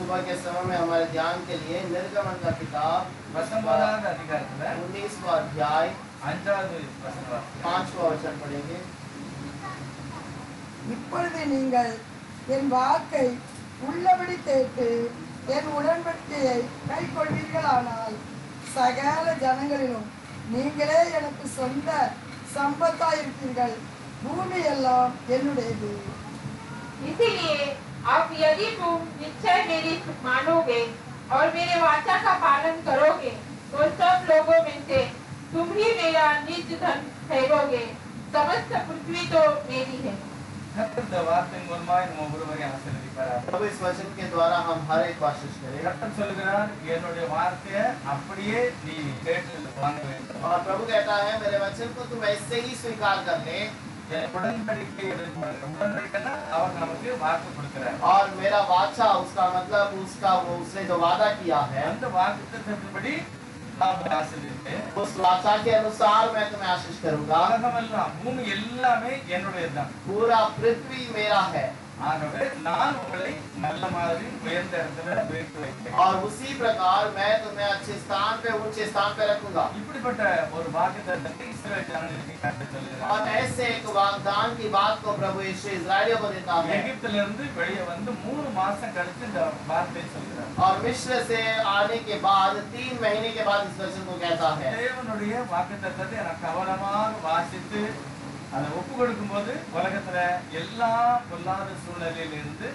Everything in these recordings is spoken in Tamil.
सुबह के समय में हमारे ध्यान के लिए निर्गमन का किताब 19வது அதிகாரத்துல 19वां अध्याय 5வது வசனம் 5वां वचन पढ़ेंगे। இப்பொழுது நீங்கள் என் வாக்கை உள்ளபடி கேட்டு என் உடன்படிக்கையை கைக்கொள்வீர்களானால் சகல ஜனங்களிலும் நீங்களே எனக்கு சொந்த சம்பத்தாயிருப்பீர்கள், பூமி எல்லாம் என்னுடையது। इसीलिए अब यदि तुम निश्चय मेरी मानोगे और मेरे वाचा का पालन करोगे तो सब लोगों में से तुम ही मेरा निज धन ठहरोगे, समस्त पृथ्वी तो मेरी है। கர்த்தர் வார்த்தையின் மூலமாய் நம்ம ஒவ்வொருவரையும் ஆசீர்வதிப்பாராக। प्रभु इस वचन के द्वारा हम हर एक को आशीष करें। கர்த்தர் சொல்கிறார், என்னுடைய வார்த்தையை அப்படியே நீ கேட்டு வாங்க வேண்டும்। और प्रभु कहता है मेरे वचन को तुम ऐसे ही स्वीकार कर ले। உடன்படிக்கை உடன்படிக்கைன்னா அவர் நமக்கு வாக்கு கொடுக்கிறார்। और मेरा वाचा उसका मतलब उसने जो वादा किया है அந்த வாக்குத்தத்தத்தின்படி நாம் ஆசீர்வதிப்பேன்। उस वाचा के अनुसार मैं तुम्हें आशीष करूंगा। உலகமெல்லாம் பூமி எல்லாமே என்னுடையதுதான்। पूरा पृथ्वी मेरा है। ஆகவே நான் உங்களை நல்ல மாதிரி உயர்ந்த இடத்துல உயர்த்தி வைப்பேன்। और उसी प्रकार मैं तुम्हें अच्छे स्थान पे ऊंचे स्थान पे रखूंगा। இப்படிப்பட்ட ஒரு வாக்குத்தத்தத்தை இஸ்ரவேல் ஜனங்களுக்கு கர்த்தர் சொல்கிறார்। और ऐसे एक वाग्दान की बात को प्रभु यीशु इस्राएलियों को देता है। எகிப்திலிருந்து வெளியே வந்து 3 மாசம் கழித்து இந்த வார்த்தையை சொல்கிறார்। और मिस्र से आने के बाद 3 महीने के बाद इस वचन को कहता है। தேவனுடைய வாக்குத்தத்தத்தை நான் கவனமாக வாசித்து அதை ஒப்பு கொடுக்கும்போது உலகத்துல எல்லா பொல்லாத சூழ்நிலையிலிருந்து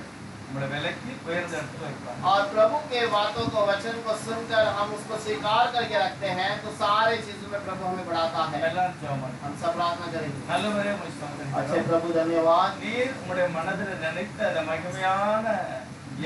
நம்மளை விலக்கி உயர்ந்த இடத்துல வைப்பார்। और प्रभु के बातों को वचन को सुनकर हम उसको स्वीकार करके रखते हैं तो सारे चीजों में प्रभु हमें बढ़ाता है। எல்லாரும் ஜெபம் பண்ணுங்க। हम सब प्रार्थना करेंगे। நல்லவரே உம்மை ஸ்தோத்திரிக்கிறோம்। अच्छे प्रभु धन्यवाद। நீர் உம்முடைய மனதில் நினைத்த அந்த மகிமையான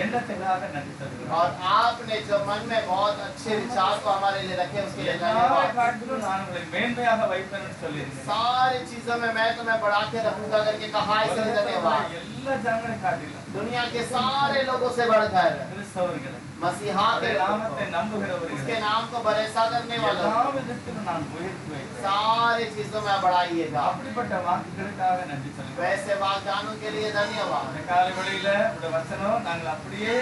எண்ணத்துக்காக நன்றி சொல்கிறோம்। और आपने जो मन में बहुत अच्छे विचार को हमारे लिए रखे उसके लिए எல்லா धन्यवाद। காட்டிலும் நான் உங்களை மேன்மையாக வைப்பேன்னு சொல்லியிருக்கேன்। सारी चीजों में मैं तुम्हें बढ़ा के रखूंगा करके कहा, इसलिए धन्यवाद। எல்லா ஜனங்களை காட்டிலும் दुनिया के सारे लोगों से बढ़कर கிறிஸ்தவர்களை मसीहा के அவருடைய நாமத்தை நம்புகிறவர்களை उसके नाम को भरोसा करने वालों எல்லா விதத்திலும் நான் உயர்த்தி வைக்கிறேன்। सारी चीजों में बढ़ाइएगा। அப்படிப்பட்ட வாக்குகளுக்காக நன்றி சொல்கிறேன்। वैसे वाग्दानों के लिए धन्यवाद। இந்த காலை வேளையில உடைய வசனம் நாங்கள் அப்படியே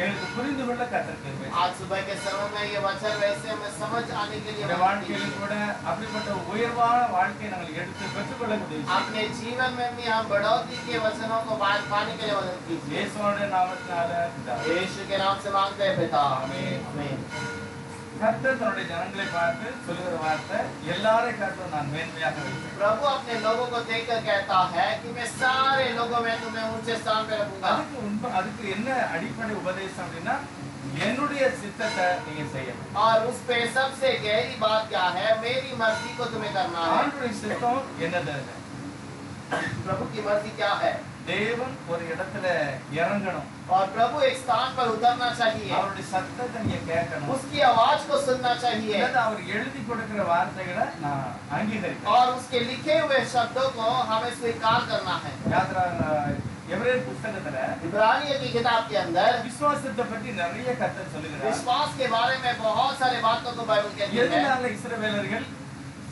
எங்களுக்கு புரிந்து கொள்ள கற்றுக்கொள்வேன்। आज सुबह के समय में ये वचन वैसे हमें समझ आने के लिए இந்த வாழ்க்கையிலும் கூட அப்படிப்பட்ட உயர்வான வாழ்க்கையை நாங்கள் எடுத்து பெற்றுக்கொள்ள உதவி செய்யுங்க। अपने जीवन में भी हम बढ़ोतरी के वचनों को पाने के लिए मदद कीजिए। இயேசுவோட நாமத்தினால பிதாவே। यीशु के नाम से मांगते हैं पिता, आमीन। आमीन। கர்த்தர் தன்னுடைய ஜனங்களை பார்த்து சொல்லுகிற வார்த்தை எல்லாரை காட்டிலும் நான் மேன்மையாக வைப்பேன்। प्रभु अपने लोगों को देखकर कहता है कि मैं सारे लोगों में तुम्हें ऊंचे स्थान पे रखूंगा। அதுக்கு என்ன அடிப்படை உபதேசம் அப்படின்னா என்னுடைய சித்தத்தை நீங்க செய்யணும்। और उस पे सबसे गहरी बात क्या है? मेरी मर्जी को तुम्हें करना है। ஆண்டவருடைய சித்தம் என்னது? प्रभु की मर्जी क्या है? தேவன் ஒரு இடத்துல இறங்கணும்। और प्रभु एक स्थान पर उतरना चाहिए। அவருடைய சத்தத்தை நீங்க கேட்கணும்। उसकी आवाज को सुनना चाहिए। அவர் எழுதி கொடுக்கிற வார்த்தைகளை நான் அங்கீகரிக்கிறேன்। और उसके लिखे हुए शब्दों को हमें स्वीकार करना है। எபிரேயர் புத்தகத்துல इब्रानियों की किताब के अंदर விசுவாசத்தை பற்றி நிறைய கர்த்தர் சொல்லுகிறார்। विश्वास के बारे में बहुत सारे बातों को बाइबल कहती है। எதனால இஸ்ரவேலர்கள்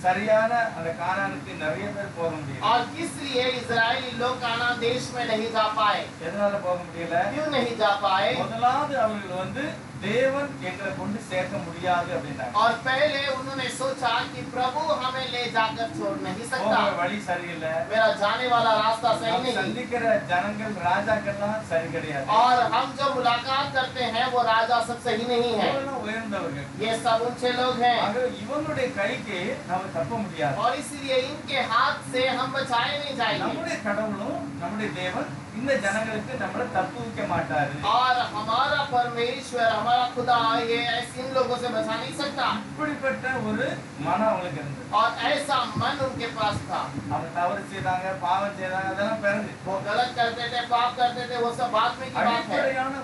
சரியான அந்த கானானுக்கு நிறைய பேர் போக முடியல? और किस लिए इजरायली लोग कानान देश में नहीं जा पाए? எதனால போக முடியல? क्यों नहीं जा पाए? முதலாவது அவர்கள் வந்து தேவன் எங்களை கொண்டு சேர்க்க முடியாது அப்படின்னாங்க। और पहले उन्होंने सोचा कि प्रभु हमें ले जाकर छोड़ नहीं सकता। வழி சரியில்லை, मेरा जाने वाला रास्ता सही नहीं। சந்திக்கிற ஜனங்கள் ராஜாக்கள்லாம் சரி கிடையாது। और हम जो मुलाकात करते हैं वो राजा सब सही नहीं है। உயர்ந்தவர்கள், ये सब ऊंचे लोग हैं। இவனுடைய கைக்கு நாம தப்ப முடியாது। और इसलिए इनके हाथ से हम बचाए नहीं जाएंगे। நம்முடைய கடவுளும் நம்முடைய தேவன் இந்த ஜனங்களுக்கு நம்மள தப்புவிக்க மாட்டாரு। और हमारा परमेश्वर हमारा खुदा ये ऐसे इन लोगों से बचा नहीं सकता। இப்படிப்பட்ட ஒரு மனம் அவங்களுக்கு இருந்தது। और ऐसा मन उनके पास था। அவங்க தவறு செய்தாங்க, பாவம் செய்தாங்க, அதெல்லாம் பிறகு वो गलत करते थे, पाप करते थे, वो सब बाद में की बात है। அடிப்படையான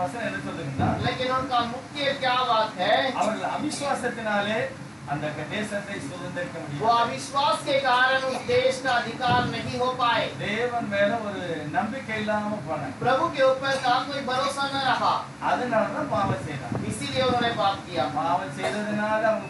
வசனம் என்ன சொல்லுதுன்னா, लेकिन उनका मुख्य क्या बात है? அவர்கள் அவிசுவாசத்தினாலே அந்த தேசத்தை சுதந்திரிக்க वो முடியும்। अविश्वास के कारण उस देश का अधिकार नहीं हो पाए। தேவன் மேல ஒரு நம்பிக்கை இல்லாம போனாங்க। प्रभु के ऊपर का कोई भरोसा न रहा, அதனாலதான் பாவம் செய்தாங்க। इसीलिए उन्होंने पाप किया। பாவம் செய்ததுனால அவங்க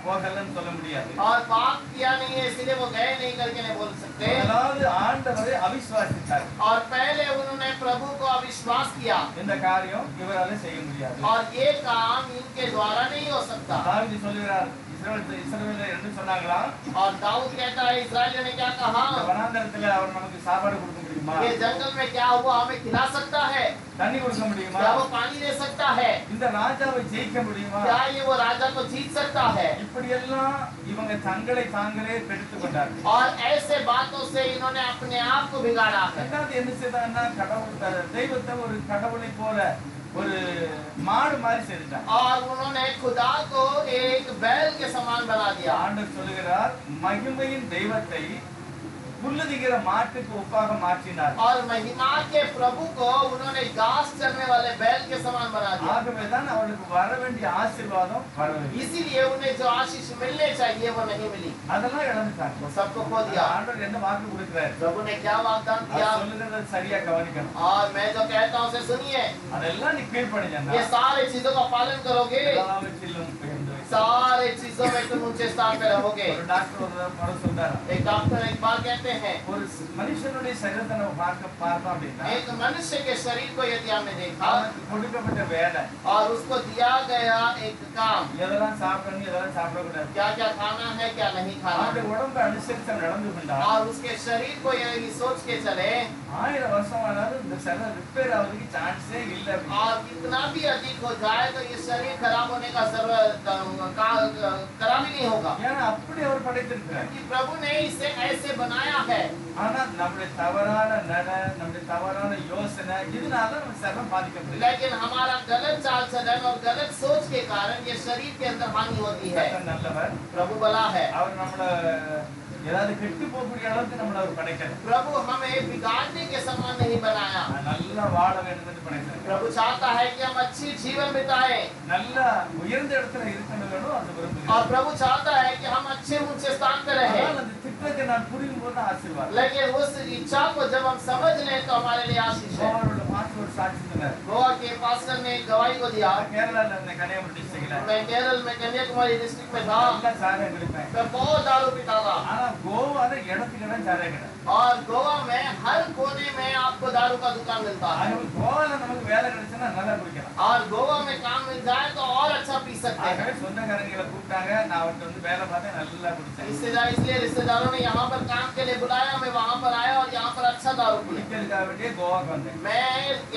போகலன்னு சொல்ல முடியாது। और पाप किया नहीं है इसलिए वो गए नहीं करके नहीं बोल सकते। முதலாவது ஆண்டவரை அவிசுவாசித்தார்। और पहले उन्होंने प्रभु को विश्वास किया இந்த காரியம் இவரால செய்ய முடியாது. और ये काम इनके द्वारा नहीं हो सकता। தாவீது சொல்லுகிறார், இஸ்ரவேலர் என்று சொன்னாங்களா? और दाऊद कहता है इस्राएलियों ने क्या कहा, இந்த வனாந்தரத்துல அவர் நமக்கு சாப்பாடு கொடுக்க முடியுமா? ये जंगल में क्या हुआ, हमें खिला सकता है, தண்ணி கொடுக்க முடியுமா? क्या वो पानी दे सकता है, இந்த ராஜாவை ஜெயிக்க முடியுமா? क्या ये वो राजा को जीत सकता है। இப்படி எல்லாம் இவங்க தங்களை தாங்களே கெடுத்துக் கொண்டார்கள். और ऐसे बातों से इन्होंने अपने आप को बिगाड़ा है। ரெண்டாவது என்ன செய்தாங்கன்னா, கடவுள் தெய்வத்தை ஒரு கடவுளை போல ஒரு மாடு மாதிரி செய்துட்டாங்க. और उन्होंने खुदा को एक बैल के समान बना दिया। ஆண்டவர் சொல்லுகிறார், மகிமையின் தெய்வத்தை புல்லுதிக்கிற மாட்டுக்கு ஒப்பாக மாற்றினார். और महिमा के प्रभु को उन्होंने घास चरने वाले बैल के समान बना दिया। ஆகவேதான் அவளுக்கு வர வேண்டிய ஆசீர்வாதம் வரவில்லை. इसीलिए उन्हें जो आशीष मिलने चाहिए वो नहीं मिली, அதெல்லாம் இழந்துட்டாங்க. वो सबको खो दिया। ஆண்டவர் என்ன வாக்கு கொடுக்கிறார்? प्रभु ने क्या वाग्दान दिया, அவர் சொல்லுகிறத சரியா கவனிக்கணும். और मैं जो कहता हूँ उसे सुनिए। அதெல்லாம் நீ கீழ்ப்படிஞ்சா ये सारे चीजों का पालन करोगे, எல்லாவற்றிலும் உயர்ந்து வை. सारे चीजों में तुम ऊंचे स्थान पे रहोगे। ஒரு டாக்டர் ஒரு முறை சொல்றாரு, एक डॉक्टर एक बार कहते हैं, ஒரு மனுஷனுடைய சரீரத்தை நம்ம பார்த்தோம் அப்படின்னா, एक मनुष्य के शरीर को यदि हमने देखा அவனுக்கு கொடுக்கப்பட்ட வேலை, और उसको दिया गया एक काम, எதெல்லாம் சாப்பிடணும் எதெல்லாம் சாப்பிடக்கூடாது, क्या क्या खाना है क्या नहीं खाना அவனுடைய है, உடம்பை அனுசரித்து அவன் நடந்து கொண்டா, और उसके शरीर को यदि सोच के चले 1000 வருஷம் ஆனாலும் இந்த சரீரம் ரிப்பேர் ஆகிறதுக்கு சான்ஸே இல்லை. और कितना भी अधिक हो जाए तो ये शरीर खराब होने का खराब ही नहीं होगा, ஏன்னா அப்படி அவர் படைத்திருக்கிறார். कि प्रभु ने इसे ऐसे बनाया है। ஆனா நம்முடைய தவறான நம்முடைய தவறான யோசனை இதனால நம்ம சரீரம் பாதிக்கப்படுது. लेकिन हमारा गलत चाल चलन और गलत सोच के कारण ये शरीर के अंदर हानि होती है। கர்த்தர் நல்லவர், प्रभु भला है, அவர் நம்மள ஏதாவது கெட்டு போகக்கூடிய அளவுக்கு நம்மள அவர் படைக்கல. प्रभु हमें बिगाड़ने के समान नहीं बनाया। நல்லா வாழ வேண்டும் என்று படைத்தார். प्रभु चाहता है कि हम अच्छी जीवन बिताएं, நல்ல உயர்ந்த இடத்துல இருக்கணும் அது விரும்புகிறேன். और प्रभु चाहता है कि हम अच्छे ऊंचे स्थान पे रहें। ஆனால் அந்த திட்டத்தை நான் புரியும் போது ஆசீர்வாதம். लेकिन उस इच्छा को जब हम समझ लें तो हमारे लिए आशीष है। அவரோட பாஸ்டர் சாட்சி சொன்னார். गोवा के पास्टर ने गवाही को दिया, கேரளால இருந்த கன்னியாகுமரி டிஸ்ட்ரிக்ட்ல मैं केरल में कन्याकुमारी डिस्ट्रिक्ट में था, நல்லா சாராயம் குடிப்பேன். मैं बहुत दारू पीता था, ஆனா கோவால இடத்துக்கு இடம் சாராயம் கடை. और गोवा में हर कोने में आपको दारू का दुकान मिलता है। ஆகவே கோவால நமக்கு வேலை கிடைச்சுன்னா நல்லா குடிக்கலாம். और गोवा में काम मिल जाए तो और अच्छा पी सकते ஆகவே हैं। சொந்தக்காரங்களை கூப்பிட்டாங்க, நான் அவர்கிட்ட வந்து வேலை பார்த்தேன், நல்லா குடிச்சேன். इसलिए रिश्तेदारों ने यहाँ पर काम के लिए बुलाया, मैं वहाँ पर आया और यहाँ पर अच्छा दारू पिया। குடிக்கிறதுக்காக வேண்டியே கோவாக்கு வந்தேன். मैं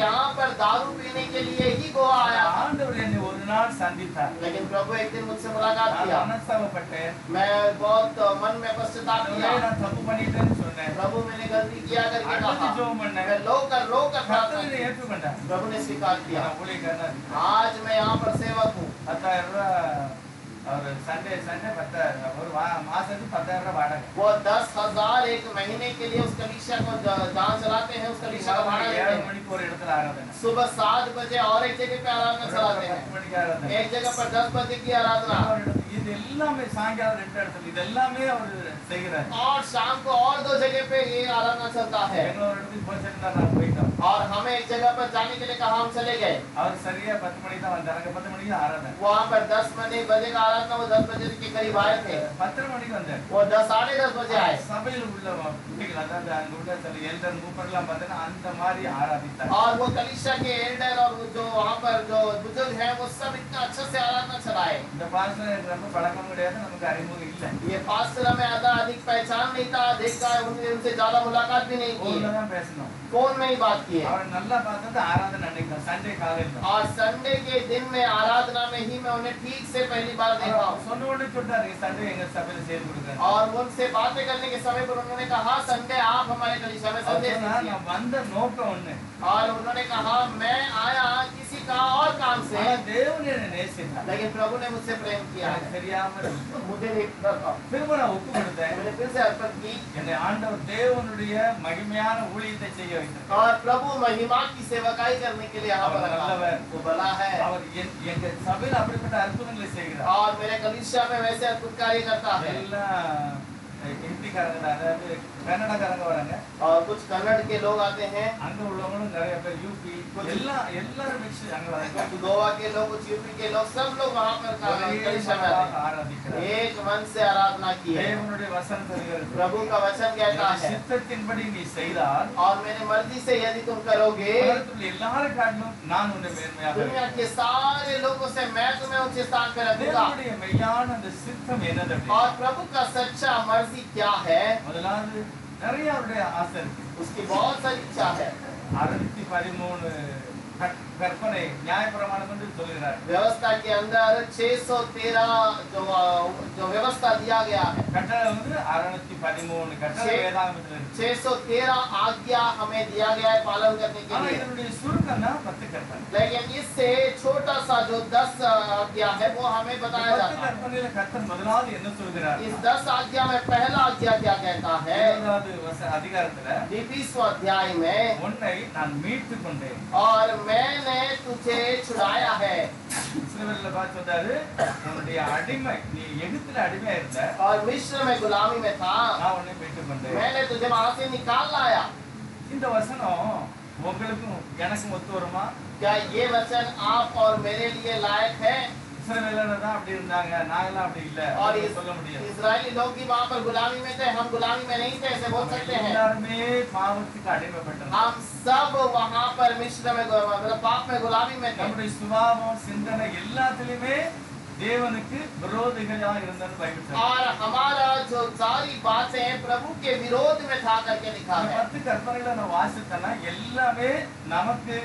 यहाँ पर दारू पीने के लिए ही गोवा आया था, ஆண்டவர் என்னை ஒரு நாள் சந்தித்தார். लेकिन प्रभु एक दिन मुझसे मुलाकात நான் किया। மனஸ்தாபப்பட்டேன். मैं बहुत मन में पश्चाताप किया, நான் தப்பு பண்ணிட்டேன்னு சொன்னேன். प्रभु मैंने गलती किया करके அடுத்து कहा। ஜெபம் பண்ணேன். मैं रो कर கர்த்தர் प्रार्थना என்னை की। ஏற்றுக்கொண்டார். प्रभु ने स्वीकार किया। நான் ஊழியக்காரனா இருக்கேன். आज मैं यहाँ पर सेवक हूँ। 10,000 ரூபாய் और संडे 10,000 ஒரு மாசத்துக்கு 10,000 வாடகை. वो 10,000 एक महीने के लिए उस कलीसिया को जहाँ चलाते हैं, उस कलीसिया का भाड़ा लेते 7 हैं। மணிக்கு ஒரு இடத்துல ஆராதனை. सुबह 7 बजे और एक जगह पे आराधना चलाते हैं, 10 மணிக்கு ஆராதனை. एक जगह पर 10 बजे की आराधना, ஒரு இடத்துல. இது எல்லாமே சாயங்காலம் 2 இடத்துல இது எல்லாமே அவர் செய்கிறார். और शाम को और 2 जगह पे ये आराधना चलता है। பெங்களூர் இடத்துக்கு போச்சுன்னா நான் போயிட்டோம். और हमें एक जगह पर जाने के लिए कहा, हम चले गए। அவர் சரியா 10 மணிக்கு தான் வந்தாங்க. 10 மணிக்கு தான் ஆராதனை. वहाँ पर 10 बजे का आराधना, वो 10 बजे के करीब आए थे, 10 மணிக்கு வந்தார். वो 10 बजे आए। சபையில் உள்ள பிள்ளைகள் அதாவது அங்க உள்ள சில எல்டர் மூப்பர்லாம் பார்த்தீங்கன்னா அந்த மாதிரி ஆராதித்தார். और वो कलीसिया के एल्डर और वो जो वहाँ पर जो बुजुर्ग हैं वो सब इतना अच्छे से आराधना चलाए। இந்த பாஸ்டர் எனக்கு ரொம்ப பழக்கம் கிடையாது, நமக்கு அறிமுகம் இல்லை. ये पास्टर हमें आधा अधिक पहचान नहीं था, देखा उनसे ज्यादा मुलाकात भी नहीं की, ஊர்ல தான் பேசணும். फोन में ही बात की है। அவரை நல்லா பார்த்தது ஆராதனை அன்னைக்கு தான், சண்டே காலையில தான். और संडे के दिन में आराधना में ही मैं उन्हें ठीक से पहली बार देखा। சொன்ன உடனே சொல்றாரு, சண்டே எங்க சபையில சேர்த்து கொடுங்க. और उनसे बातें करने के समय पर उन्होंने कहा, संडे आप हमारे कलीसिया में संदेश दीजिए। நான் வந்த நோக்கம் ஒண்ணு. और उन्होंने कहा, मैं आया किसी का और काम से, ஆனா தேவன் என்னை நேசித்தார். लेकिन प्रभु ने मुझसे प्रेम किया எனக்கு है। தெரியாம मुझे नहीं पता था। திரும்ப நான் ஒப்பு கொடுத்தேன். मैंने फिर से अर्पण की என்னை ஆண்டவர் தேவனுடைய மகிமையான ஊழியத்தை செய்ய வைத்தார். और प्रभु महिमा की सेवकाई करने के लिए यहाँ पर அவர் रखा। நல்லவர். वो भला है அவர் எங்க சபையில அப்படிப்பட்ட அற்புதங்களை செய்கிறார். और मेरे कलीसिया में वैसे अद्भुत कार्य करता है। எல்லாம் ஹிந்திக்காரங்க, அதாவது கன்னடக்காரங்க வராங்க, और कुछ कन्नड़ के लोग आते हैं, அங்க உள்ளவங்களும் நிறைய பேர் யூபி எல்லாரும் மிக்ஸ் அங்க வராங்க. कुछ गोवा के लोग, कुछ यूपी के लोग, सब लोग वहाँ पर कलीसिया में आते हैं। ஆராதிக்கிறார். एक मन से आराधना की है। தேவனுடைய வசனம் சொல்கிறது, प्रभु का वचन कहता है, சித்தத்தின்படி நீ செய்தால் और मेरे मर्जी से यदि तुम करोगे, உலகத்தில் எல்லாரும் காட்டிலும் நான் உன்னை மேன்மையாக दुनिया के सारे लोगों से मैं तुम्हें ऊंचे स्थान पे रखूंगा। தேவனுடைய மெய்யான அந்த சித்தம் என்னது அப்படி? और प्रभु का सच्चा मर्जी क्या है? முதலாவது நிறைய அவருடைய ஆசை இருக்கு. उसकी बहुत सारी इच्छा है। 613 கற்பனை நியாயப்பிரமாணம் என்று சொல்கிறார். व्यवस्था के अंदर 613 जो व्यवस्था दिया गया है, கட்டளை வந்து 613 கட்டளை வேதாகமத்தில் இருக்கு. 613 आज्ञा हमें दिया गया है पालन करने के ஆனா लिए। இதனுடைய சுருக்கம் தான் 10 கற்பனை. लेकिन इससे छोटा सा जो 10 आज्ञा है वो हमें बताया 10 जाता है। கற்பனையில கர்த்தர் முதலாவது என்ன சொல்கிறார்? इस 10 आज्ञा में पहला आज्ञा क्या कहता है? 20வது அதிகாரத்துல 20वां अध्याय में, உன்னை நான் மீட்டு கொண்டேன். और मैंने तुझे छुड़ाया है। இஸ்ரவேல்ல பார்த்து சொல்றாரு, உன்னுடைய அடிமை, நீ எகிப்தில அடிமையா இருந்த, और मिस्र में गुलामी में था, நான் உன்னை மீட்டு கொண்டேன். मैंने तुझे वहां से निकाल लाया। இந்த வசனம் உங்களுக்கும் எனக்கும் ஒத்து வருமா? क्या ये वचन आप और मेरे लिए लायक है? இஸ்ரவேலர் தான் அப்படி இருந்தாங்க, நாங்கெல்லாம் அப்படி இல்ல और அப்படின்னு சொல்ல முடியாது. इजरायली लोग भी वहां पर गुलामी में थे, हम गुलामी में नहीं थे, ऐसे बोल सकते हैं? எல்லாருமே பாவத்துக்கு அடிமைப்பட்டோம். हम सब वहां पर मिस्र में मतलब पाप में गुलामी में थे। நம்முடைய சுபாவம், சிந்தனை எல்லாத்துலயுமே தேவனுக்கு விரோதிகளா இருந்தது பைபிள் சொல்லுது. और हमारा जो सारी बातें प्रभु के विरोध में था करके लिखा இந்த है। 10 கற்பனைகளை நான் வாசித்தேன்னா எல்லாமே நமக்கு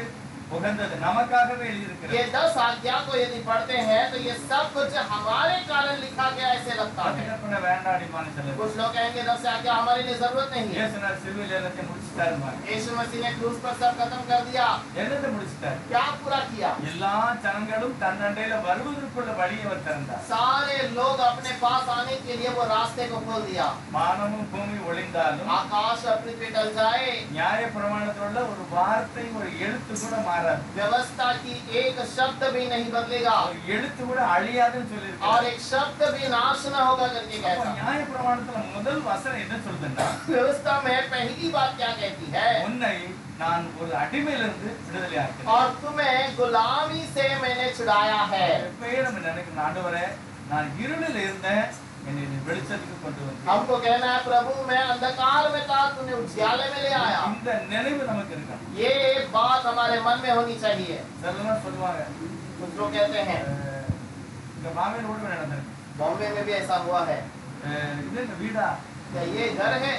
உகந்தது, நமக்காகவே எழுதியிருக்கிறது. ये 10 आज्ञा को यदि पढ़ते हैं तो ये सब कुछ हमारे कारण लिखा गया ऐसे लगता 10 है। கற்பனை வேண்டாடிமான்னு சொல்லுது. कुछ लोग कहेंगे 10 आज्ञा हमारे लिए जरूरत नहीं है। இயேசுனார் சிலுவையில எல்லாத்தையும் முடிச்சிட்டாருமா. यीशु मसीह ने क्रूस पर सब खत्म कर दिया। என்னத்தை முடிச்சிட்டாரு? क्या पूरा किया? எல்லா ஜனங்களும் தன்னண்டையில வருவதற்குள்ள வழியை அவர் திறந்தார். सारे लोग अपने पास आने के लिए वो रास्ते को खोल दिया। வானமும் பூமி ஒளிந்தாலும் आकाश और पृथ्वी टल जाए, நியாய பிரமாணத்தோட ஒரு வார்த்தை, ஒரு எழுத்து கூட மாறாது. व्यवस्था की एक शब्द भी नहीं बदलेगा, ஒரு எழுத்து கூட அழியாதுன்னு और சொல்லியிருக்காரு. एक शब्द भी नाश न होगा करके அப்ப कहता। நியாய பிரமாணத்துல முதல் வசனம் என்ன சொல்லுதுன்னா, व्यवस्था में पहली बात क्या कहती है? உன்னை நான் ஒரு அடிமையிலிருந்து விடுதலை ஆக்கிறேன். और तुम्हें गुलामी से मैंने छुड़ाया है। எப்பயும் நம்ம நினைக்கணும், ஆண்டவரே நான் இருளில் இருந்தேன், என்னை நீ வெளிச்சத்துக்கு கொண்டு வந்தீர். हमको कहना है प्रभु मैं अंधकार में था, तूने उजियाले में ले आया। இந்த நினைவு நமக்கு இருக்கணும். ये बात हमारे मन में होनी चाहिए। சிலர்லாம் சொல்லுவாங்க, कुछ लोग कहते हैं, இந்த மாமியார் கூட நடந்திருக்கு, बॉम्बे में भी ऐसा हुआ है, இது இந்த வீடா, क्या ये घर है?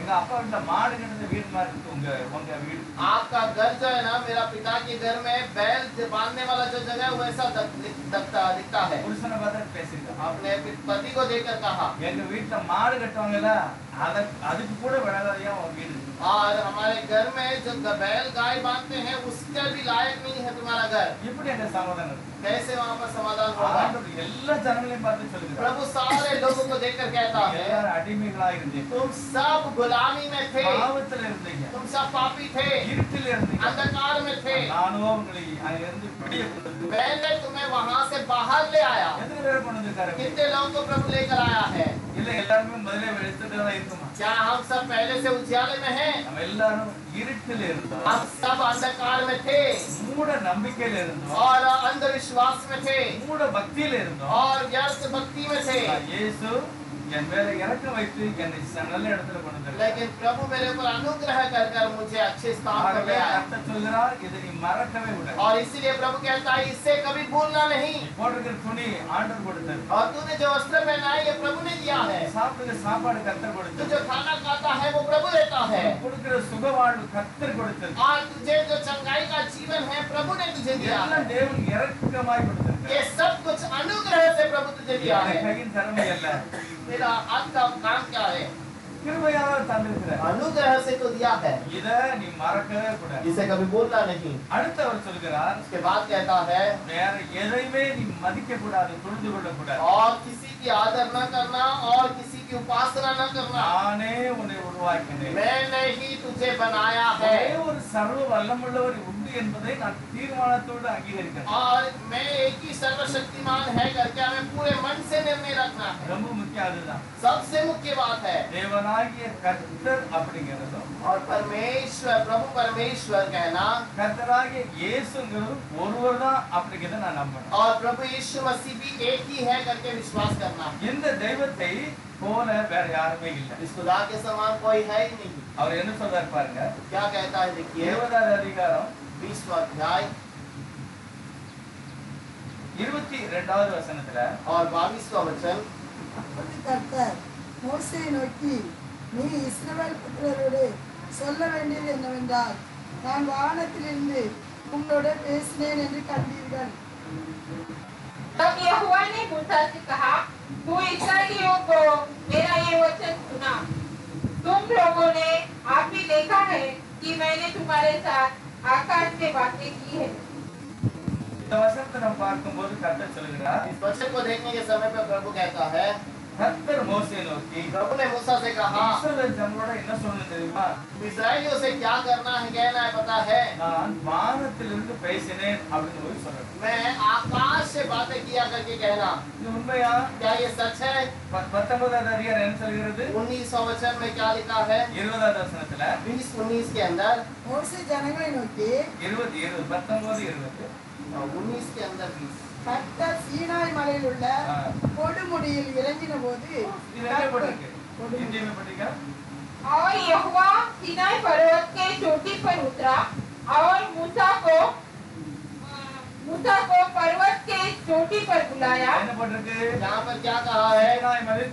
எங்க அப்பா வீட்டுல மாடு கிடந்த வீடு மாதிரி இருக்கு உங்க வீடு. आपका घर जो है ना, मेरा पिता के घर में बैल बांधने वाला जो जगह है वैसा दिखता है। புருஷனை பார்த்தா பேசிருக்காங்க, अपने पति को देखकर कहा, எங்க வீட்டுல மாடு கட்டுவாங்கல்ல, அதுக்கு கூட விடாதையா உன் வீடு. और हमारे घर में जो बैल गाय बांधते हैं उसके भी लायक नहीं है तुम्हारा घर। இப்படி எங்க சமாதானம் இருக்கு? कैसे वहाँ पर समाधान होगा? ஆண்டவர் எல்லா ஜனங்களையும் பார்த்து சொல்லுகிறார், प्रभु सारे लोगों को देखकर कहता है, எல்லாரும் அடிமைகளா இருந்தீங்க, तुम सब गुलामी में थे, பாவத்துல இருந்தீங்க, तुम सब पापी थे, இருட்டில் இருந்தீங்க, अंधकार में थे, நானோ உங்களை அங்கிருந்து வெளியே கொண்டு வந்து मैंने तुम्हें वहाँ से बाहर ले आया। எத்தனை பேரை கொண்டு வந்திருக்காரு? कितने लोगों को प्रभु लेकर आया है? இல்ல எல்லாருமே முதல்ல வெளிச்சத்துல தான் இருக்குமா? क्या हम सब पहले से उजियाले में हैं? நம்ம எல்லாரும் இருட்டில் இருந்தோம், हम सब अंधकार में थे மூட நம்பிக்கையில இருந்தோம், और अंधविश्वास में थे மூட பக்தியில இருந்தோம். और व्यर्थ भक्ति में थे। இயேசு என் மேல இறக்கம் வைத்து என்னை நல்ல இடத்துல கொண்டு வந்தார். लेकिन प्रभु मेरे ऊपर अनुग्रह कर कर मुझे अच्छे स्थान पर ले आया। கர்த்தர் சொல்கிறார், இதை நீ மறக்கவே கூடாது. और इसीलिए प्रभु कहता है इससे कभी भूलना नहीं। நீ போட்டிருக்கிற துணி ஆண்டவர் கொடுத்தார், और तूने जो वस्त्र पहना है ये प्रभु ने दिया है। சாப்பிடுற சாப்பாடு கர்த்தர் तू கொடுத்தார், जो खाना खाता है वो प्रभु देता है। கொடுக்கிற சுகவாழ்வு கர்த்தர் கொடுத்தார். और तुझे जो चंगाई का जीवन है प्रभु ने तुझे दिया है। எல்லாம் தேவன் இரக்கமாய் கொடுத்தார். ये सब कुछ अनुग्रह से प्रभु तुझे दिया है। கையின் திறமை அல்ல, मेरा हाथ का काम क्या है? கிருபையாக தந்திருக்கிறார். अनुग्रह से तो दिया है, இத நீ மறக்கவே கூடாது. इसे कभी भूलना नहीं। அடுத்து அவர் சொல்கிறார், उसके बाद कहता है, வேற எதையுமே நீ மதிக்க கூடாது, தொழுது கொள்ள கூடாது. और किसी की आदर न करना और किसी की उपासना न करना। நானே உன்னை உருவாக்கினேன், मैंने ही तुझे बनाया है। ஒரே ஒரு சர்வ வல்லமுள்ளவர் உண்டு என்பதை நான் தீர்மானத்தோடு அங்கீகரிக்கிறேன். और मैं एक ही सर्वशक्तिमान है करके हमें पूरे मन से निर्णय रखना है। ரொம்ப முக்கியம் அதுதான். सबसे मुख्य बात है தேவனாகிய கர்த்தர் அப்படிங்கிறதும் और परमेश्वर प्रभु परमेश्वर कहना கர்த்தராகிய இயேசுங்கிறது ஒருவர் தான் அப்படிங்கிறத நான் நம்புறேன். और प्रभु यीशु मसीह भी एक ही है करके विश्वास करना। இந்த தெய்வத்தை போல வேற யாருமே இல்லை. इस खुदा के समान कोई है ही नहीं। அவர் என்ன சொல்றாரு பாருங்க. क्या कहता है देखिए 20வது அதிகாரம் 20वां अध्याय 22வது வசனத்துல और 22वां वचन। அப்பொழுது கர்த்தர் மோசேயை நோக்கி, நீ இஸ்ரவேல் புத்திரரோடு சொல்ல வேண்டியது என்னவென்றால், நான் வானத்திலிருந்து உங்களோட பேசினேன் என்று கண்டீர்கள். तब यहोवा ने मूसा से कहा, तू इस्राएलियों को मेरा ये वचन सुना। तुम लोगों ने आप भी देखा है कि मैंने तुम्हारे साथ आकाश से बातें की है। இந்த வசனத்தை நம்ம பார்க்கும்போது கர்த்தர் சொல்கிறார், इस वचन को देखने के समय पर प्रभु कहता है, கர்த்தர் மோசேயை நோக்கி प्रभु ने मूसा से कहा இஸ்ரவேல் ஜனங்களோட என்ன சொல்லணும் தெரியுமா? इस्राएलियों से क्या करना है कहना है पता है? நான் வானத்திலிருந்து பேசினேன் அப்படின்னு போய் சொல்றேன். मैं आकाश से बातें किया करके कहना। இது உண்மையா? क्या ये सच है? 19வது அதிகாரம் என்ன சொல்கிறது? 19वां वचन में क्या लिखा है? 20வது வசனத்துல 20-19 के अंदर மோசே ஜனங்களை நோக்கி, 19 के अंदर 20 கர்த்தர் சீனாய் மலையில் உள்ள கொடுமுடியில் இறங்கின போது இது என்ன போட்டிருக்கு? இந்தியமே போட்டிருக்கா? और यहोवा सीनाई पर्वत के चोटी पर उतरा और मूसा को पर्वत के चोटी पर बुलाया। என்ன போட்டிருக்கு? यहाँ पर क्या कहा है? சீனாய் மலை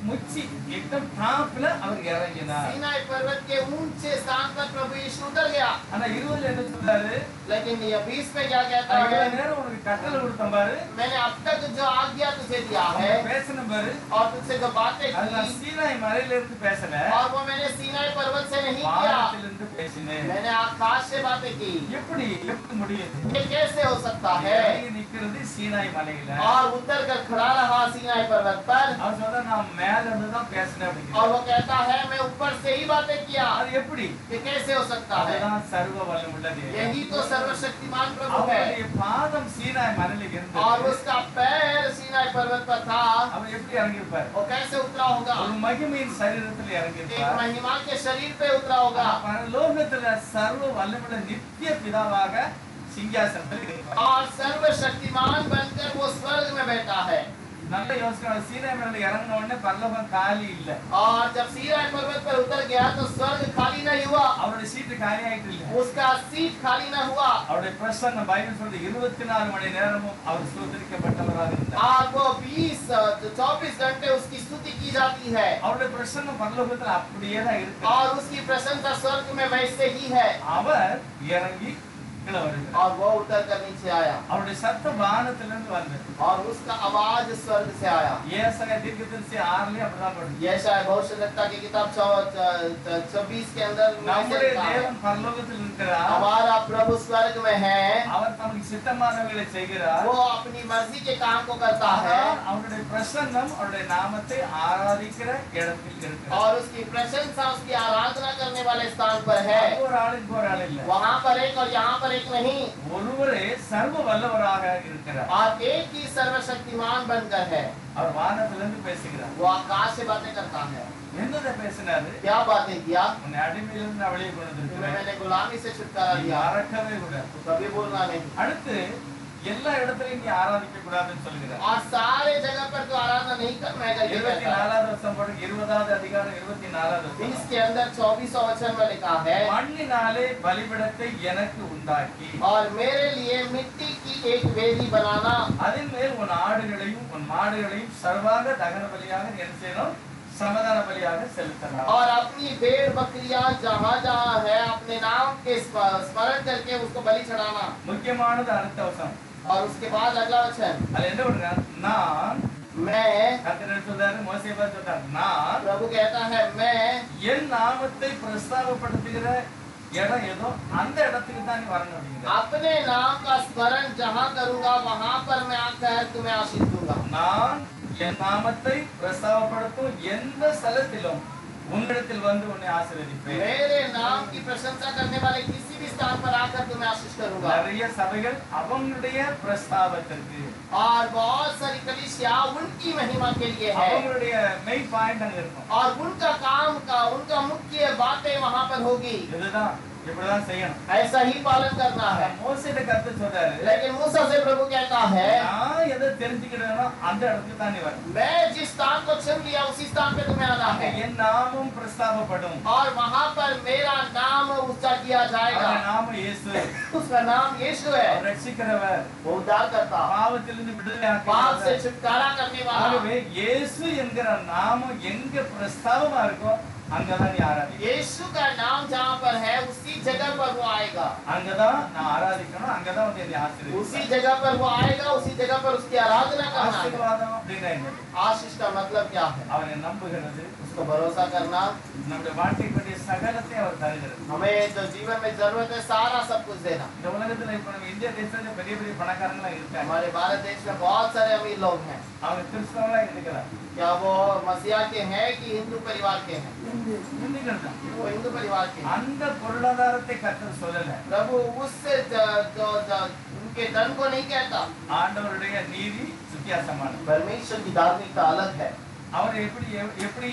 முச்சி एकदम டாப்ல அவர் இறங்கினார். सीनाई पर्वत के ऊंचे स्थान पर प्रभु यीशु उतर गया। ஆனா 20ல என்ன சொல்றாரு? लेकिन ये 20 में क्या कहता இவ்வளவு है? நேரம் உனக்கு கட்டளை கொடுத்தேன் பாரு, मैंने अब तक जो आज्ञा तुझे दिया है பேசணும் பாரு, और तुझसे जो बातें அது நான் की சீனாய் மலையில இருந்து பேசல, और वो मैंने सीनाई पर्वत से नहीं किया, வானத்திலிருந்து பேசினேன். मैंने आकाश से बातें की। எப்படி முடியுது? ये कैसे हो सकता है? இறங்கி நிக்கிறது சீனாய் மலையில. और उतर कर खड़ा रहा सीनाई पर्वत पर அவர் சொல்ற நான் மேல இருந்து தான் பேசினேன் और அப்படிங்கிறார். वो कहता है मैं ऊपर से ही बातें किया। அது எப்படி? ये कैसे हो सकता है? அதுதான் சர்வ வல்லமுள்ள தேவன். यही तो सर्वशक्तिमान प्रभु है। அவருடைய பாதம் சீனாய் மலையில और இருந்தது. उसका पैर सीनाई पर्वत पर था। அவர் எப்படி இறங்கி இருப்பார்? वो कैसे उतरा होगा? ஒரு மகிமையின் சரீரத்தில் இறங்கி एक இருப்பார். महिमा के शरीर पे उतरा होगा। பரலோகத்துல சர்வ வல்லமுள்ள நித்திய பிதாவாக சிங்காசனத்தில் இருப்பார். और सर्वशक्तिमान बनकर वो स्वर्ग में बैठा है। நல்ல யோசனை. சீனாய் மலையில இறங்கின உடனே பரலோகம் காலி இல்ல. और जब सीनाई पर्वत पर उतर गया तो स्वर्ग खाली नहीं हुआ, அவருடைய சீட்டு காலி ஆயிட்டு இல்ல. उसका सीट खाली न हुआ। அவருடைய பிரசன்ன பைபிள் சொல்றது 24 மணி நேரமும் அவர் ஸ்தோத்திரிக்கப்பட்டவராக இருந்தார். और वो 24 घंटे उसकी स्तुति की जाती है அவருடைய பிரசன்ன பரலோகத்துல அப்படியே தான் இருக்கு. और उसकी प्रशंसा स्वर्ग में वैसे ही है। அவர் இறங்கி கீழே வருகிறார். और वो उतर कर नीचे आया அவருடைய சத்தம் வானத்திலிருந்து வந்தது. और उसका आवाज स्वर्ग से आया। ஏசாயா தீர்க்கதரிசி 6லயே அப்படிதான் போடுது. यशायाह भविष्यद्वक्ता की किताब 26 के अंदर நம்முடைய தேவன் பரலோகத்தில் இருக்கிறார். हमारा प्रभु स्वर्ग में है, அவர் தமக்கு சித்தமானவைகளை செய்கிறார். वो अपनी मर्जी के काम को करता है அவருடைய பிரசன்னம் அவருடைய நாமத்தை ஆராதிக்கிற இடத்தில் இருக்கிறார். और उसकी प्रशंसा उसकी आराधना करने वाले स्थान पर है। ஒரு ஆளுக்கு ஒரு ஆள் இல்ல. वहाँ पर एक और यहाँ पर एक नहीं, ஒருவரே சர்வ வல்லவராக இருக்கிறார். और एक ही सर्वशक्तिमान बनकर है। அவர் வானத்திலிருந்து பேசுகிறார். वो आकाश से बातें करता है। என்னதை பேசினாரு? क्या बातें किया? உன்னை அடிமையிலிருந்து நான் வெளியே கொண்டு तुम्हें வந்திருக்கிறேன். मैंने गुलामी से छुटकारा நீ दिया, மறக்கவே கூடாது. तो कभी बोलना नहीं। அடுத்து எல்லா இடத்துலயும் நீ ஆராதிக்க கூடாதுன்னு சொல்லுகிறார். और सारे जगह पर तो आराधना नहीं करना है करके कहता है। 24வது வசனம் போட்டு 20வது அதிகாரம் 24வது வசனம். इसके अंदर 24वां वचन में लिखा है, மண்ணினாலே பலிபீடத்தை எனக்கு உண்டாக்கி और मेरे लिए मिट्टी की एक वेदी बनाना, அதன் மேல் உன் ஆடுகளையும் உன் மாடுகளையும் சர்வாங்க தகன பலியாக என்ன செய்யணும்? சமாதான பலியாக செலுத்தலாம். और अपनी भेड़ बकरियां जहाँ जहाँ है अपने नाम के स्मरण करके उसको बलि चढ़ाना। முக்கியமானது அடுத்த வசனம். और उसके बाद अगला वचन, அது என்ன பண்றான்? நான் मैं, கர்த்தர் சொல்றாரு, மோசே பார்த்து சொல்றாரு, நான் प्रभु कहता है मैं என் நாமத்தை பிரஸ்தாபப்படுத்துகிற இடம் ஏதோ அந்த இடத்துக்கு தான் நீ வரணும் அப்படிங்கிற. अपने नाम का स्मरण जहाँ करूंगा वहाँ पर मैं आकर तुम्हें आशीष दूंगा। நான் என் நாமத்தை பிரஸ்தாபப்படுத்தும் எந்த ஸ்தலத்திலும் உன்னிடத்தில் வந்து உன்னை ஆசீர்வதிப்பேன். मेरे नाम की प्रशंसा करने वाले किसी भी स्थान पर आकर तुम्हें आशीष करूंगा। நிறைய சபைகள் அவங்களுடைய பிரஸ்தாபத்திற்கு और बहुत सारी कलीसिया उनकी महिमा के लिए है அவங்களுடைய மெயின் பாயிண்ட் அங்க இருக்கும். और उनका काम का उनका मुख्य बातें वहां पर होगी। இதுதான் இப்படிதான் செய்யணும். ऐसा ही पालन करना है। மோசேட்ட கர்த்தர் சொல்றாரு, लेकिन मूसा से प्रभु कहता है நான் எதை தெரிஞ்சுக்கிறேனோ அந்த இடத்துக்கு தான் நீ வரணும். मैं जिस स्थान को चुन लिया उसी स्थान पे तुम्हें आना அங்க है என் நாமம் பிரஸ்தாபப்படும். और वहां पर मेरा नाम ऊंचा किया जाएगा। அவருடைய நாமம் இயேசு. उसका नाम यीशु है। அவர் ரட்சிக்கிறவர், वो उद्धार करता, பாவத்திலிருந்து விடுதலை पाप से ஆக்குகிறவர். छुटकारा करने वाला। ஆகவே இயேசு என்கிற நாமம் எங்க பிரஸ்தாபமா இருக்கோ அங்கதான் நீ ஆராதி. यीशु का नाम जहाँ पर है उसी जगह पर वो आएगा। அங்கதான் நான் ஆராதிக்கணும், அங்கதான் வந்து என்னை ஆசீர்வதிப்பார். उसी जगह पर वो आएगा, उसी जगह पर उसकी आराधना करना है। ஆசீர்வாதம் அப்படின்னா என்னது? आशीष का मतलब क्या है? அவரை நம்புகிறது, उसको भरोसा करना। நம்முடைய வாழ்க்கைக்குரிய சகலத்தை அவர் தருகிறது. हमें जो जीवन में जरूरत है सारा सब कुछ देना। இந்த உலகத்துல இப்ப நம்ம இந்திய தேசத்துல பெரிய பெரிய பணக்காரங்களா இருக்காங்க. हमारे भारत देश में बहुत सारे अमीर लोग हैं। அவங்க கிறிஸ்தவங்களா இருக்கலாம், क्या वो मसीहा के हैं कि हिंदू परिवार के हैं? இந்துக்கள் தான். वो हिंदू परिवार के हैं। அந்த பொருளாதாரத்தை கர்த்தர் சொல்லல. प्रभु उससे उनके धन को नहीं कहता। ஆண்டவருடைய நீதி வித்தியாசமானது. परमेश्वर की धार्मिकता अलग है அவர் எப்படி எப்படி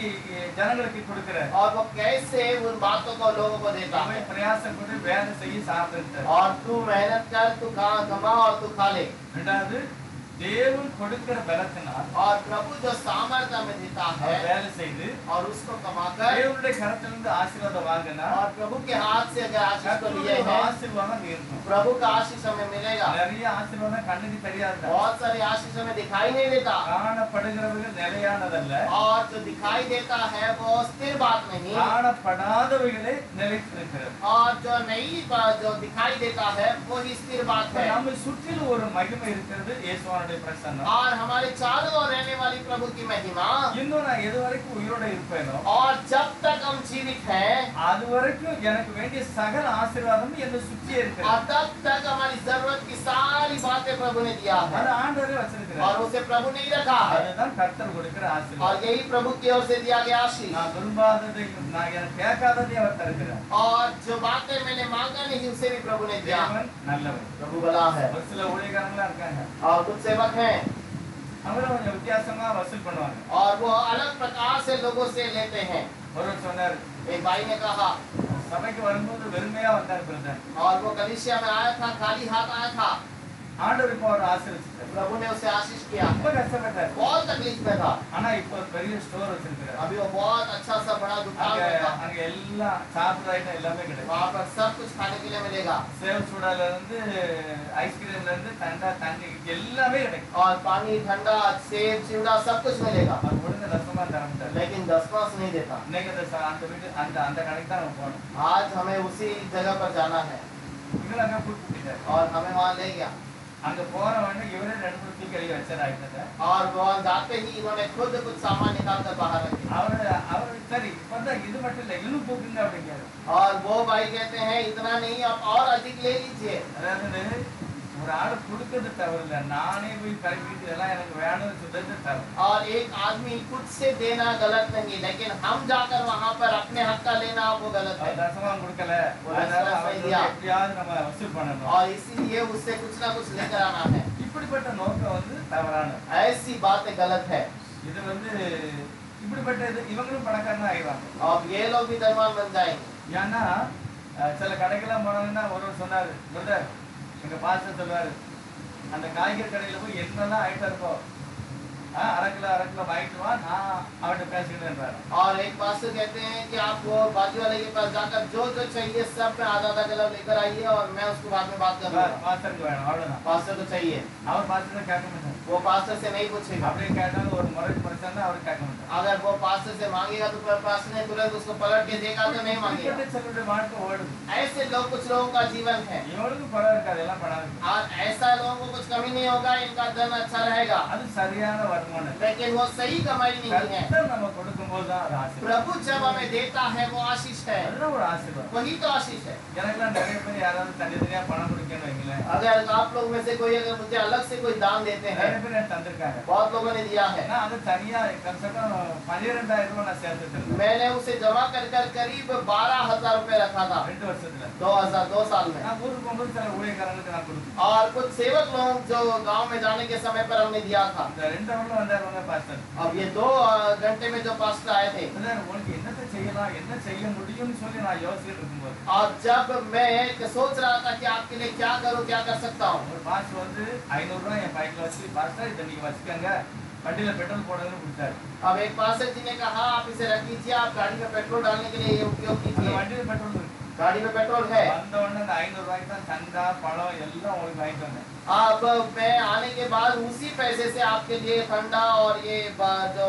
ஜனங்களுக்கு கொடுக்கிறார். और वो कैसे उन बातों को लोगों को देता है। அவன் பிரயாசப்பட்டு வேலை செய்ய சாப்பிட்டு और तू मेहनत कर, तू कमा और तू खा ले। ரெண்டாவது தேவன் கொடுக்கிற பலத்தினால் और प्रभु जो सामर्थ्य में देता है அவர் வேலை செய்து और उसको कमाकर தேவனுடைய கரத்திலிருந்து ஆசீர்வாதம் வாங்கினா और प्रभु के हाथ से अगर आशीष को लिए கர்த்தருடைய हैं, ஆசீர்வாதம் இருக்கும். प्रभु का आशीष हमें मिलेगा। நிறைய ஆசீர்வாதம் கண்ணுக்கு தெரியாது, बहुत सारे आशीष हमें दिखाई नहीं देता காணப்படுகிறவர்கள் நிலையானதல்ல, और जो दिखाई देता है वो स्थिर बात नहीं, காணப்படாதவைகளே நிலைத்திருக்கிறது. और जो नहीं जो दिखाई देता है वो ही स्थिर बात है। நம்மை சுற்றிலும் ஒரு மகிமை இருக்கிறது, இயேசுவானுடைய பிரசன்னம். और हमारे चारों ओर रहने वाली प्रभु की महिमा। இன்னும் நான் எது வரைக்கும் உயிரோட இருப்பேனோ और जब तक हम जीवित हैं அது வரைக்கும் எனக்கு வேண்டிய சகல ஆசீர்வாதம் என்னை சுற்றியே और இருக்கிறது. तब तक हमारी जरूरत की सारी बातें प्रभु ने दिया है அது ஆண்டவரே और வச்சிருக்கிறார். उसे प्रभु नहीं रखा है। அதுதான் கர்த்தர் கொடுக்கிற और ஆசீர்வாதம். यही प्रभु की ओर से दिया गया आशीष। நான் விரும்பாததையும் நான் எனக்கு கேட்காததையும் அவர் தருகிறார். और जो बातें मैंने मांगा नहीं उसे भी प्रभु ने दिया। தேவன் நல்லவர். प्रभु भला है। ஒரு சில ஊழியக்காரங்களா இருக்காங்க, और कुछ सेवक हैं அவங்களும் கொஞ்சம் வித்தியாசமா வசூல் பண்ணுவாங்க. और वो अलग प्रकार से लोगों से लेते हैं। ஒருவர் சொன்னார், एक भाई ने कहा சபைக்கு வரும்போது வெறுமையா வந்தார் பிரதர். और वो कलीसिया में आया था, खाली हाथ आया था। ஆண்டவர் இப்போ அவர் ஆசீர்வதிச்சார். प्रभु ने उसे आशीष किया। ரொம்ப கஷ்டப்பட்டார், बहुत तकलीफ में था। ஆனா இப்போ ஒரு பெரிய ஸ்டோர் வச்சிருக்கிறார். अभी वो बहुत अच्छा सा बड़ा दुकान அங்க में था। அங்க எல்லாம் சாப்பிடுற ஐட்டம் எல்லாமே கிடைக்கும். वहाँ पर सब कुछ खाने के लिए मिलेगा சேவ் சூடால இருந்து ஐஸ்கிரீம்ல இருந்து தண்டா தண்ணி எல்லாமே கிடைக்கும். और पानी, ठंडा, सेब, चिवड़ा सब कुछ मिलेगा। அவர் ஒழுங்கு தசமா தரமாட்டார். लेकिन 10 मास नहीं देता। இன்னைக்கு அந்த வீட்டு அந்த கடைக்கு தான் நம்ம போகணும். आज हमें उसी जगह पर जाना है இவங்க அங்க கூப்பிட்டார். और हमें वहाँ ले गया। அங்க போன உடனே இவரே ரெண்டு மூணு தூக்கி வெளியே வச்சார் ஐட்டத்தை. और वहाँ जाते ही इन्होंने खुद कुछ सामान निकाल कर बाहर रखे। அவர் சரி இப்பதான் இது மட்டும் இல்ல இன்னும் தூக்குங்க அப்படிங்கிறாரு. और वो भाई कहते हैं इतना नहीं, आप और अधिक ले लीजिए। அதாவது ஒரு ஆளு கொடுக்கிறது தவறு இல்ல, நானே போய் கரெக்ட் இதெல்லாம் எனக்கு வேணும்னு சொல்றது தவறு. और एक आदमी खुद से देना गलत नहीं, लेकिन हम जाकर वहाँ पर अपने हक का लेना वो गलत है। தசமம் கொடுக்கல, ஒரு அதனால தசமம் அவருக்கு செய்யா. எப்படியாவது நம்ம வசூல் பண்ணணும். और इसीलिए उससे कुछ ना कुछ लेकर आना है। இப்படிப்பட்ட நோக்கம் வந்து தவறானது. ऐसी बातें गलत है। இது வந்து இப்படிப்பட்ட இது இவங்களும் பணக்காரனா ஆயிடுவாங்க. और ये लोग भी धनवान बन जाएंगे। ஏன்னா சில கடைக்கெல்லாம் போனாங்கன்னா ஒருவர் சொன்னாரு, பிரதர் எங்க பாஸ்டர் சொல்லுவாரு, அந்த காய்கறி கடையில போய் என்னெல்லாம் ஐட்டம் இருக்கோ अरा किलो वाइट हुआ ना आउट पैसे देना। और एक पास्टर कहते हैं कि आप वो बाजू वाले के पास जाकर जो जो चाहिए सब में आधा आधा किलो लेकर आइए और मैं उसको बाद में बात करूंगा। पास्टर को है ऑर्डर ना पास्टर को चाहिए और पास्टर ने क्या कमेंट है वो पास्टर से नहीं पूछेगा। आपने क्या कहा और मरद पर्सन है और क्या कमेंट है अगर वो पास्टर से मांगेगा तो पास्टर ने तुरंत उसको पलट के देगा तो नहीं मांगेगा। चलो बात को वर्ड ऐसे लोग कुछ लोगों का जीवन है इवनको पढ़ा करेला पढ़ा और ऐसा लोगों को कुछ कमी नहीं होगा, इनका धन अच्छा रहेगा ಅದು ಸರಿಯಾದ ವರ್ತಮಾನ लेकिन वो सही कमाई नहीं है। ಕರ್ತರು ನಮಗೆ ಕೊಡುம்போது தான் ಅದು ಆಶೀರ್ವಾದ। प्रभु जब हमें देता है वो आशीष है, அதுதான் ஒரு ஆசீர்வாதம்। वही तो आशीष है। எனக்குலாம் நிறைய பேர் யாராவது தனித்தனியா பணம் கொடுக்கணும் வைங்களேன், अगर आप लोग में से कोई अगर मुझे अलग से कोई दान देते हैं நிறைய பேர் எனக்கு தந்திருக்காங்க. बहुत लोगों ने दिया है। நான் அது தனியா कम से कम 12,000 ரூபாய் நான் சேர்த்து வச்சிருந்தேன். मैंने उसे जमा कर करीब 12,000 रुपए रखा था 2 வருஷத்துல. 2002 साल में। நான் ஊருக்கு போகும்போது சில ஊழியக்காரங்களுக்கு நான் கொடுத்தேன். और कुछ सेवक लोग जो गांव में जाने के समय पर हमने दिया था। இந்த 2 ஹவர்ல வந்தாருங்க பாஸ்டர். अब ये 2 घंटे में जो पास्टर आए थे, உங்களுக்கு என்னத்தை செய்யலாம் என்ன செய்ய முடியும்னு சொல்லி நான் யோசிச்சுட்டு இருக்கும்போது और जब मैं सोच रहा था कि आपके लिए क्या करूं, क्या कर सकता हूं, ஒரு பாஸ்டர் வந்து 500 ரூபாய் என் பைக்ல வச்சு பாஸ்டர் இதை நீங்க வச்சுக்கங்க வண்டியில பெட்ரோல் போடுறதுன்னு கொடுத்தாரு. अब एक पास्टर जी ने कहा आप इसे रख लीजिए, आप गाड़ी में पेट्रोल डालने के लिए ये उपयोग அந்த कीजिए। வண்டியில பெட்ரோல் இருக்கு. गाड़ी में पेट्रोल है। வந்த उन्होंने 500 ரூபாய்க்கு தான் சந்தா பழம் எல்லாம் உங்களுக்கு வாங்கிட்டு வந்தேன். अब मैं आने के बाद उसी पैसे से आपके लिए ठंडा और ये जो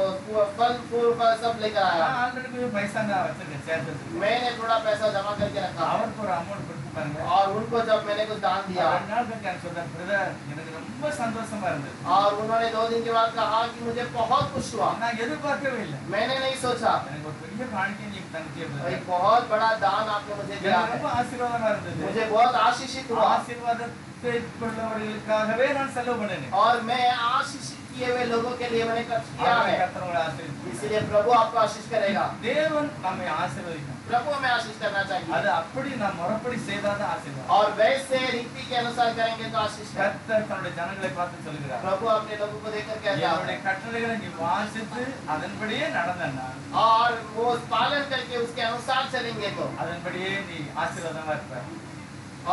फल फूल सब लेकर आया। நான் ஆல்ரெடி கொஞ்சம் பைசா நான் வச்சிருக்கேன் சேர்த்து வச்சிருக்கேன். मैंने थोड़ा पैसा जमा करके रखा அவருக்கு ஒரு அமௌண்ட் கொடுத்து பாருங்க. और उनको जब मैंने कुछ दान दिया, 2 நாள் கழிச்சு எனக்கு சொன்னார் பிரதர் எனக்கு ரொம்ப சந்தோஷமா இருந்தது. और उन्होंने 2 दिन के बाद कहा कि मुझे बहुत खुश हुआ। நான் எதிர்பார்க்கவே இல்லை. मैंने नहीं सोचा, எனக்கு ஒரு பெரிய காணிக்கை நீங்க தந்துட்டீங்க. एक बहुत बड़ा दान आपने मुझे दिया எனக்கு है, ரொம்ப ஆசீர்வாதமா இருந்தது. मुझे बहुत आशीषित हुआ। ஆசீர்வாதத்தை கொள்ளவர்களுக்காகவே நான் செலவு பண்ணேன். और मैं आशीषित किए हुए लोगों के लिए मैंने खर्च किया है, கர்த்தரோட ஆசீர்வாதம். इसलिए प्रभु आपको आशीष करेगा। தேவன் நம்மை ஆசீர்வதிக்கணும். प्रभु हमें आशीष करना चाहिए, அது அப்படி நாம் முறைப்படி செய்தாதான் ஆசீர்வாதம். और वैसे रीति के अनुसार करेंगे तो आशीष है। கர்த்தர் தன்னுடைய ஜனங்களை பார்த்து சொல்கிறார், प्रभु अपने लोगों को देखकर कहता என்னுடைய है, கட்டளைகளை நீ வாசித்து அதன்படியே நடந்தன்னா और वो पालन करके उसके अनुसार चलेंगे तो, அதன்படியே நீ ஆசீர்வாதமா இருப்ப.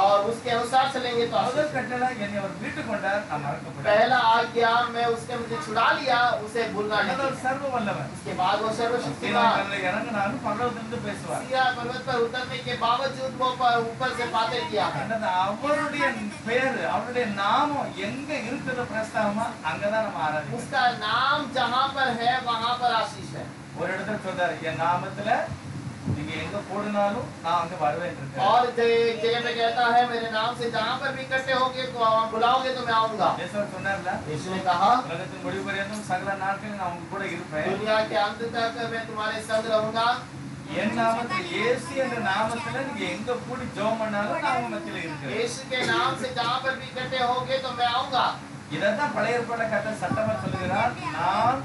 और उसके अनुसार चलेंगे तो आशीष। முதல் கட்டளை என்னை அவர் வீட்டுக்கு கொண்டார் நான் மறக்கப்படாது. पहला आज्ञा मैं उसने मुझे छुड़ा लिया, उसे भूलना नहीं। அவர் சர்வ வல்லவர். उसके बाद वो सर्वशक्तिमान சீனாக்கல்ல இறங்கினாலும் பரலோகத்திலிருந்து பேசுவார். सीरिया पर्वत पर उतरने के बावजूद वो ऊपर से बातें किया है। என்னது அவருடைய பேரு அவருடைய நாமம் எங்க இருக்குது பிரஸ்தாவமா அங்கதான் நம்ம ஆராதிக்கிறோம். उसका नाम जहाँ पर है वहाँ पर आशीष है। ஒரு இடத்துல சொல்றாரு என் நாமத்துல நீங்க எங்க போடுனாலும் நான் அங்க வருவேன் இருக்கேன். और जगह पे कहता है मेरे नाम से जहाँ पर भी इकट्ठे होगे तो बुलाओगे तो मैं आऊंगा। இயேசு சொன்னார்ல यीशु ने कहा உலகத்தின் முடிவு பரியந்தம் சகல நாட்களில் நான் உங்க கூட இருப்பேன். दुनिया के अंत तक मैं तुम्हारे संग रहूंगा। என் நாமத்தில் இயேசு என்ற நாமத்துல நீங்க எங்க கூடி ஜெபம் பண்ணாலும் நான் உங்க மத்தியில இருக்கிறேன். यीशु के नाम से जहाँ पर भी इकट्ठे होगे तो मैं आऊंगा। இதான் பழைய ஏற்பாட்டுல கர்த்தர் சட்டமா சொல்லுகிறார், நான்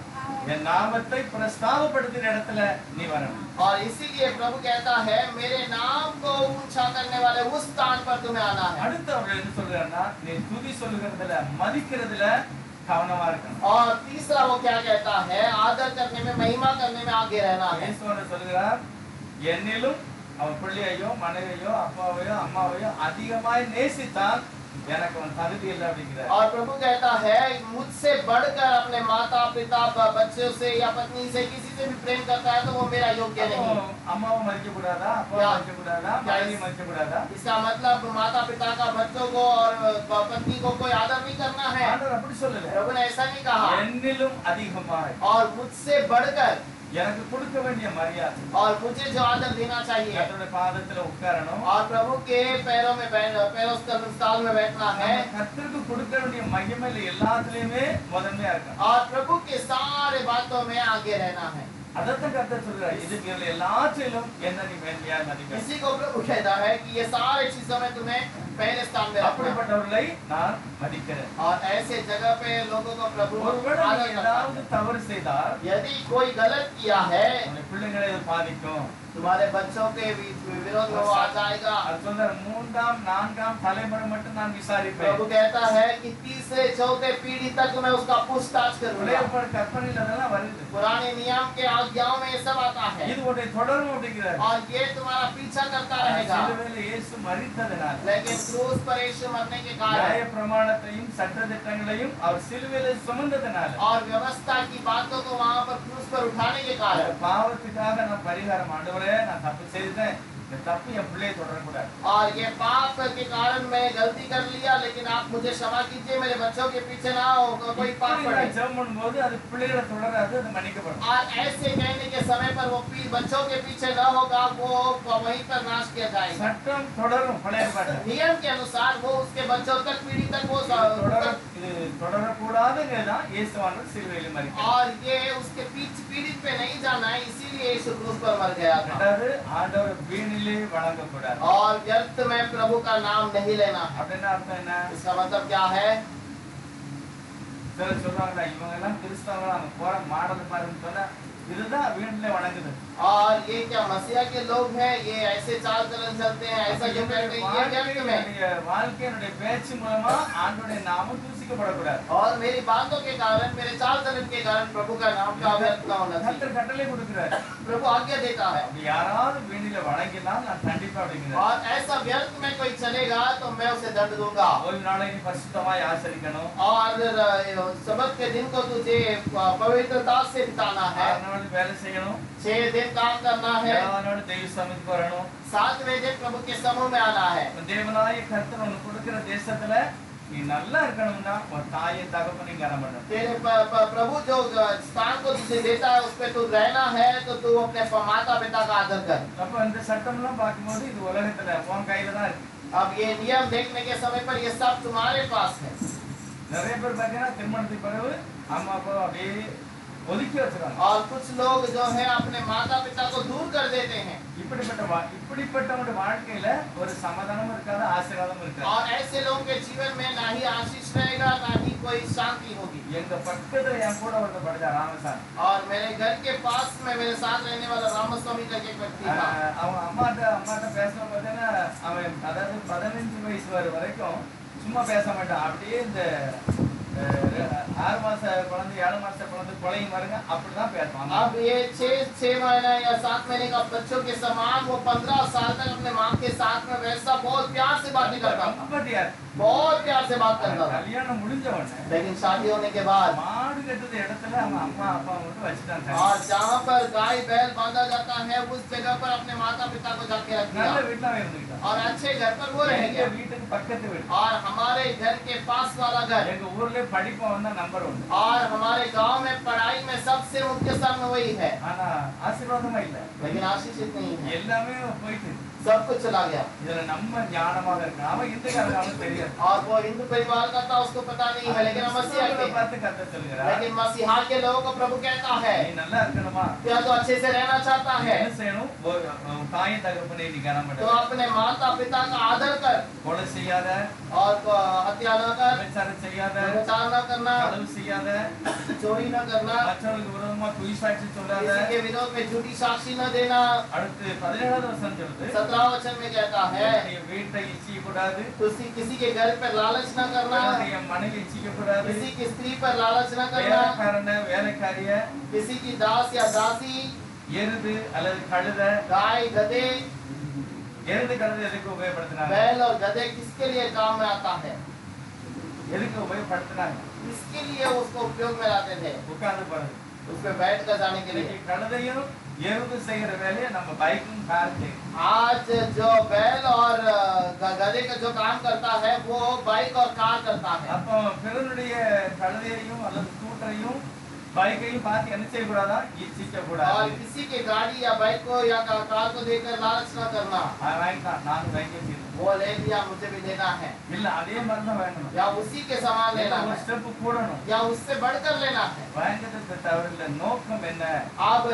என் நாமத்தை பிரஸ்தாபப்படுத்தின இடத்துல நீ வரணும். और इसीलिए प्रभु कहता है मेरे नाम को ऊंचा करने वाले उस स्थान पर तुम्हें आना है। அடுத்து அவர் என்ன சொல்றாருன்னா நீ துதி சொல்லுகிறதுல மதிக்கிறதுல கவனமா இருக்கணும். और तीसरा वो क्या कहता है, आदर करने में महिमा करने में आगे रहना है। இயேசு சொல்லுகிறார் என்னிலும் அவன் பிள்ளையையோ மனைவியோ அப்பாவையோ அம்மாவையோ அதிகமாய் நேசித்தால் எனக்கு அவன் தகுதி இல்லை அப்படிங்கிறார். और प्रभु कहता है मुझसे बढ़कर अपने माता पिता बच्चों से या पत्नी से किसी से भी प्रेम करता है तो वो मेरा योग्य नहीं। அம்மாவை மதிக்க கூடாதா, அப்பாவை மதிக்க கூடாதா, மனைவி மதிக்க கூடாதா? इसका मतलब माता पिता का बच्चों को और पत्नी को कोई आदर नहीं करना है। ஆண்டவர் அப்படி சொல்லல. प्रभु ने ऐसा नहीं कहा। என்னிலும் அதிகமாய் और मुझसे बढ़कर எனக்கு கொடுக்க வேண்டிய மரியாதை और मुझे जो आदर देना चाहिए கர்த்தருடைய பாதத்துல உட்காரணும். और प्रभु के पैरों स्थान में बैठना है। கர்த்தருக்கு கொடுக்க வேண்டிய மகிமையில எல்லாத்துலயுமே முதன்மையா இருக்கணும். और प्रभु के सारे बातों में आगे रहना है। அதத்தான் கர்த்தர் சொல்றாரு, இதுக்கு எல்லாத்திலும் என்ன நீ மேன்மையா மதிக்க. इसी को प्रभु कहता है कि ये सारे चीजों में तुम्हें पहले स्थान में रखना है। அப்படிப்பட்டவர்களை நான் மதிக்கிறேன். और ऐसे जगह पे लोगों को प्रभु ஒருவேளை आदर நீ करता ஏதாவது है। தவறு செய்தால் यदि कोई गलत किया है உன்னுடைய பிள்ளைகளை இது பாதிக்கும். तुम्हारे बच्चों के विरोध में वो आ जाएगा। அது சொல்றாரு 3ஆம் 4ஆம் தலைமுறை மட்டும் நான் விசாரிப்பேன். प्रभु कहता है कि तीसरे चौथे पीढ़ी तक मैं उसका पूछताछ करूंगा। பழைய கற்பனையில அதெல்லாம் வருது. पुराने नियम के आज्ञाओं में ये सब आता है இது உன்னை தொடரும் அப்படிங்கிறார். और ये तुम्हारा पीछा करता रहेगा। சிலுவையில இயேசு மரித்ததனால लेकिन क्रूस पर यीशु मरने के कारण நியாய பிரமாணத்தையும் சட்ட திட்டங்களையும் அவர் சிலுவையில சுமந்ததனால और व्यवस्था की बातों को वहाँ पर क्रूस पर उठाने के कारण பாவத்துக்காக நான் பரிகாரம் ஆண்டவரே நான் தப்பு செய்தேன், இந்த தப்பு என் பிள்ளையை தொடரக்கூடாது. और ये पाप के कारण मैं गलती कर लिया, लेकिन आप मुझे क्षमा कीजिए, मेरे बच्चों के पीछे ना हो कोई पाप पड़े। ஜெபம் பண்ணும்போது அது பிள்ளைகளை தொடராது, அது மன்னிக்கப்படும். और ऐसे कहने के समय पर वो बच्चों के पीछे न होगा, वो वहीं पर नाश किया जाएगा। சட்டம் தொடரும் பழைய ஏற்பாடு. नियम के अनुसार वो उसके बच्चों तक पीढ़ी तक वो இது தொடரக்கூடாதுங்கிறதான் இயேசுவானவர் சிலுவையில மரித்தார். और ये उसके पीढ़ी पे नहीं जाना है, इसीलिए यीशु क्रूस पर मर गया था। ரெண்டாவது ஆண்டவர் வீணிலே வணங்கக்கூடாது. और व्यर्थ में प्रभु का नाम नहीं लेना है। அப்படின்னா அர்த்தம் என்ன? इसका मतलब क्या है? சிலர் சொல்லுவாங்க இவங்க எல்லாம் கிறிஸ்தவங்க அவங்க போற மாடல் பாருன்னு சொன்னா இதுதான் வீட்டுல வணங்குது. और ये क्या मसीहा के लोग हैं, ये ऐसे चाल चलन चलते हैं, ऐसा जो करते हैं, ये व्यर्थ में। வாழ்க்கையினுடைய பேச்சு மூலமா ஆண்டவருடைய நாமம் தூசிக்கப்படக்கூடாது. और मेरी बातों के कारण, मेरे चाल चलन के कारण प्रभु का नाम का व्यर्थ ना होना चाहिए। கர்த்தர் கட்டளை கொடுக்கிறார். प्रभु आज्ञा देता है। அப்படி யாராவது வீணில வணங்கினா நான் கண்டிப்பா அப்படிங்கிறார். और ऐसा व्यर्थ में कोई चलेगा तो मैं उसे दंड दूंगा। ஒரு நாளை நீ பரிசுத்தமாய் ஆசரிக்கணும். और सबत के दिन को तुझे पवित्रता से बिताना है। 6 நாள் வேலை செய்யணும். 6 दिन काम करना है। 7 நாள் தெய்வ சமூகத்துக்கு வரணும். 7वें दिन प्रभु के समूह में आना है। தேவனாய கர்த்தர் உனக்கு கொடுக்கிற தேசத்துல நீ நல்லா இருக்கணும்னா ஒரு தாயை தகப்பனையும் கனம் பண்ணணும். तेरे प्रभु जो स्थान को तुझे देता है उस पे तू रहना है तो तू अपने माता पिता का आदर कर। அப்ப இந்த சட்டம்லாம் பார்க்கும்போது இது உலகத்துல உன் கையில தான் இருக்கு. अब ये नियम देखने के समय पर ये सब तुम्हारे पास है। நிறைய பேர் பார்த்தீங்கன்னா திருமணத்துக்கு பிறகு அம்மா அப்பா அப்படியே ஒதுக்கி வச்சிருக்காங்க. और कुछ लोग जो है अपने माता पिता को दूर कर देते हैं। இப்படிப்பட்டவங்க வாழ்க்கையில ஒரு சமாதானம் இருக்காது, ஆசீர்வாதம் இருக்காது. और ऐसे लोगों के जीवन में ना ही आशीष रहेगा ना ही कोई शांति होगी। எங்க பக்கத்துல என் கூட ஒருத்தர் படிச்சா ராமசாமி. और मेरे घर के पास में मेरे साथ रहने वाला रामस्वामी करके एक व्यक्ति था। அவன் அம்மாட்ட பேசணும் பார்த்தீங்கன்னா அவன் அதாவது 15 வயசு வரைக்கும் சும்மா பேச மாட்டான். அப்படியே இந்த 6 மாச குழந்தை 7 மாச குழந்தை கொலையும் பாருங்க அப்படிதான் பேசுவான். अब ये 6 महीना या 7 महीने का बच्चों के समान वो 15 साल तक अपने माँ के साथ में वैसा बहुत प्यार से बातें करता था। बहुत प्यार से बात करता था। கல்யாணம் முடிஞ்ச உடனே लेकिन शादी होने के बाद மாடு கட்டுற இடத்துல அவன் அம்மா அப்பா மட்டும் வச்சுட்டாங்க. और जहाँ पर गाय बैल बांधा जाता है उस जगह पर अपने माता पिता को जाके रख दिया। நல்ல வீட்டுல இருந்துக்கிட்டான். और अच्छे घर पर वो रह गया। வீட்டுக்கு பக்கத்து வீடு. और हमारे घर के पास वाला घर। எங்க ஊர்ல படிப்பு வந்தா நம்பர் 1. और हमारे गांव में पढ़ाई में सबसे मुख्य स्थान में वही है। ஆனா ஆசீர்வாதமா இல்ல. लेकिन आशीषित नहीं है। எல்லாமே போயிட்டு सब कुछ चला गया। இதுல நம்ம ஞானமாக இருக்கணும். அவன் இந்துக்காரன் தெரியாது. और वो हिंदू परिवार का था उसको पता नहीं है। लेकिन मसीहा के பார்த்து கத்த சொல்லுகிறார். लेकिन मसीहा के लोगों को प्रभु कहता है நீ நல்லா இருக்கணுமா? क्या तो अच्छे से रहना चाहता है என்ன செய்யணும்? தாய் தகப்பனை நீ கனம் பண்ணு. तो अपने माता पिता का आदर कर। கொலை செய்யாத, और हत्या न कर, விபச்சாரம் செய்யாத, व्यभिचार न करना, களவு செய்யாத, चोरी न करना, மற்றவர்களுக்கு விரோதமா பொய் சாட்சி சொல்லாத. किसी के विरोध में झूठी साक्षी न देना। அடுத்து 17வது வசனம் சொல்லுது 17 वचन में कहता है நீ வீட்டை இச்சிக்க கூடாது. किसी के घर पर लालच न करना, நீ மனைவி இச்சிக்க கூடாது. किसी की स्त्री पर लालच न करना, வேலைக்காரன வேலைக்காரிய, किसी की दास या दासी, எருது அல்லது கழுத. गाय गधे, எருது கழுதை எதுக்கு உபயோகப்படுத்தினாங்க? बैल और गधे किसके लिए काम में आता है? எதுக்கு உபயோகப்படுத்தினாங்க? किसके लिए उसको उपयोग में लाते थे? உட்கார்ந்து பாருங்க. उस पे बैठ कर जाने के लिए। கழுதையும் எருது செய்யற வேலையை நம்ம பைக்கும் கார் செய்யும். आज जो बैल और गधे का जो काम करता है वो बाइक और कार करता है। அப்போ பிறனுடைய கழுதையையும் அல்லது ஸ்கூட்டரையும் பைக்கையும் பார்த்து என்ன செய்யக்கூடாதா? இச்சிக்க और கூடாது. किसी के गाड़ी या बाइक को या कार को देखकर लालच न करना। வாங்கிட்டான் நானும் வாங்கி वो ले लिया मुझे भी लेना है, இல்ல அதே மாதிரி தான் வாங்கணும். या उसी के समान लेना ஒரு है, ஸ்டெப் கூடணும். या उससे बढ़कर लेना है। வாங்கிறதுக்கு தவறில்லை. நோக்கம் என்ன? आप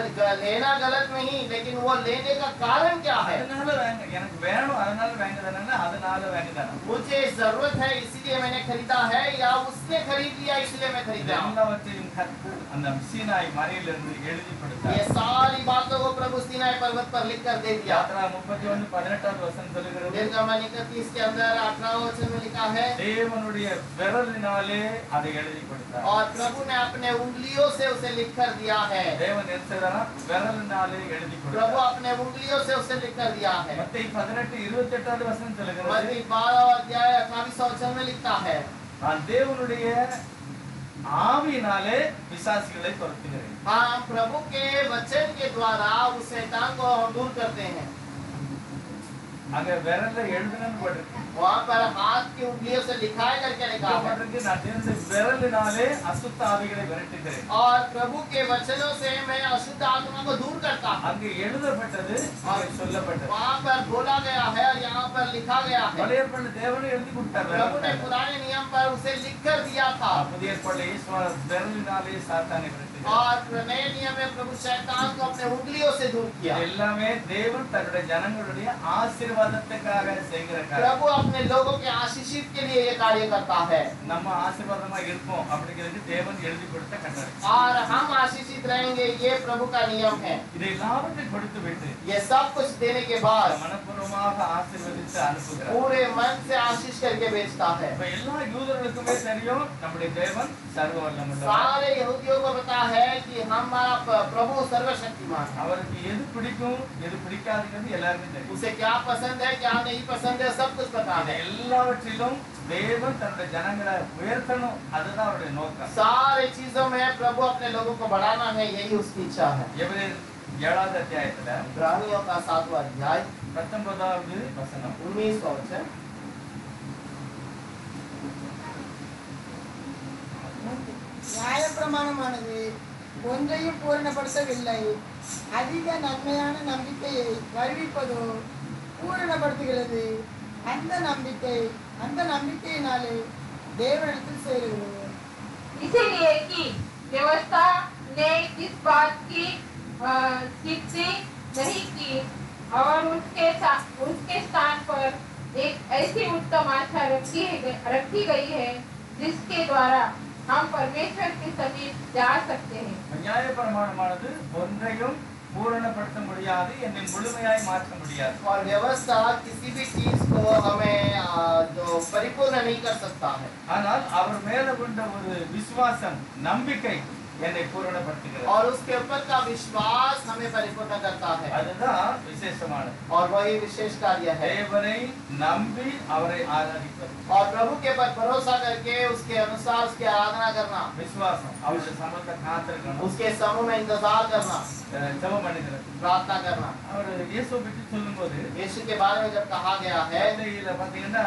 लेना गलत नहीं, लेकिन वो लेने का कारण क्या है? அதனால வாங்க. எனக்கு வேணும் அதனால வாங்குதானே? அதனால வாங்குதானே? मुझे जरूरत है इसीलिए मैंने खरीदा है, या उसने खरीद लिया इसलिए मैं खरीदा हूं? எல்லாவற்றையும் கர்த்தர் அந்த சீனாய் மலையிலிருந்து எழுதி கொடுத்தார். ये सारी बातों को प्रभु सीनाई पर्वत पर लिख कर दे दिया। யாத்ரா 31:18 வசனம் சொல்லுகிறது. निर्गमन 31 के अंदर 18 वचन में लिखा है, தேவனுடைய விரலினாலே அதை எழுதி கொடுத்தார். और प्रभु ने अपने उंगलियों से उसे लिख कर दिया है। தேவன் என்ன செய்தாரா? விரலினாலே எழுதி प्रभु கொடுத்தார். अपने उंगलियों से उसे लिख कर दिया है। மத்தேயு 18:28 வசனம் சொல்லுகிறது. मत्ती 12 अध्याय 28 वचन में लिखता है, நான் தேவனுடைய ஆவியினாலே பிசாசுகளை துரத்துகிறேன். हम प्रभु के वचन के द्वारा उस शैतान को हम दूर करते हैं। அங்க விரல்ல எழுதுனன்னு போட்டிருக்கு. वहाँ पर हाथ की उंगलियों से लिखाई करके लिखा है, போட்டிருக்கு நான் தேவனுடைய விரலினாலே அசுத்த ஆவிகளை விரட்டுகிறேன். और प्रभु के वचनों से मैं अशुद्ध आत्मा को दूर करता हूँ। அங்க எழுதப்பட்டது அங்க சொல்லப்பட்டது. वहाँ पर बोला गया है और यहाँ पर लिखा गया है। பழைய ஏற்பாடு தேவனே எழுதி கொடுத்தார். प्रभु ने पुराने नियम पर उसे लिख कर दिया था। புதிய ஏற்பாடு ஈஸ்வர விரலினாலே சாத்தானை விரட்டுகிறார். வைத்திருக்கிறார். और नए नियम में प्रभु शैतान को अपने उंगलियों से दूर किया। எல்லாமே தேவன் தன்னுடைய ஜனங்களுடைய ஆசீர்வாதத்துக்காக செய்கிற காரியம். प्रभु अपने लोगों के आशीषित के लिए ये कार्य करता है நம்ம ஆசீர்வாதமா இருப்போம் அப்படிங்கிறது தேவன் எழுதி கொடுத்த கட்டளை. और हम आशीषित रहेंगे, ये प्रभु का नियम है। இதை எல்லாவற்றையும் கொடுத்து விட்டு ये सब कुछ देने के बाद மனப்பூர்வமாக ஆசீர்வதித்து அனுப்புகிறார். पूरे मन से आशीष करके भेजता है। இப்ப எல்லா யூதர்களுக்குமே தெரியும் நம்முடைய தேவன் சர்வ வல்லமையுள்ளவர். सारे यहूदियों को पता है कि हमारा प्रभु सर्वशक्तिमान है। அவருக்கு எது பிடிக்கும் எது பிடிக்காதுங்கிறது எல்லாருக்கும் தெரியும். उसे क्या पसंद है क्या नहीं पसंद है सब कुछ पता இது है। எல்லாவற்றிலும் தேவன் தன்னுடைய ஜனங்களை உயர்த்தணும், அதுதான் அவருடைய நோக்கம். सारे चीजों में प्रभु अपने लोगों को बढ़ाना है, यही उसकी इच्छा है। எபிரேயர் 7வது அத்தியாயத்துல इब्रानियों का 7वां अध्याय 19வது வசனம். 19 वचन। நியாயப்பிரமாணமானது ஒன்றையும் பூரணப்படுத்தவில்லை, அதிக நன்மையான நம்பிக்கையை வருவிப்பதோ பூரணப்படுத்துகிறது. அந்த நம்பிக்கையினாலே தேவனிடத்தில் சேருகிறது. इसीलिए कि व्यवस्था ने इस बात की सिद्धि नहीं की और उसके स्थान पर एक ऐसी उत्तम आशा रखी गई है जिसके द्वारा हम परमेश्वर के समीप जा सकते हैं। நியாய பிரமாணமானது ஒன்றையும் பூரணப்படுத்த முடியாது, என்னை முழுமையாய் மாற்ற முடியாது. और व्यवस्था किसी भी चीज को हमें जो परिपूर्ण नहीं कर सकता है, ஆனால் அவர் மேல கொண்ட ஒரு விசுவாசம் நம்பிக்கை என்னை பூரணப்படுத்துகிறது. और उसके ऊपर का विश्वास हमें परिपूर्ण करता है। அதுதான் விசேஷமானது. और वही विशेष कार्य है। தேவனை நம்பி அவரை ஆராதிப்பது, और प्रभु के पर भरोसा करके उसके अनुसार उसकी आराधना करना, விசுவாசம் அவருடைய சமூகத்தை காத்திருக்கணும், उसके समूह में इंतजार करना, ஜெபம் பண்ணுகிறது. प्रार्थना करना। அவர் இயேசுவை பற்றி சொல்லும்போது यीशु के बारे में जब कहा गया है இதுல பாத்தீங்கன்னா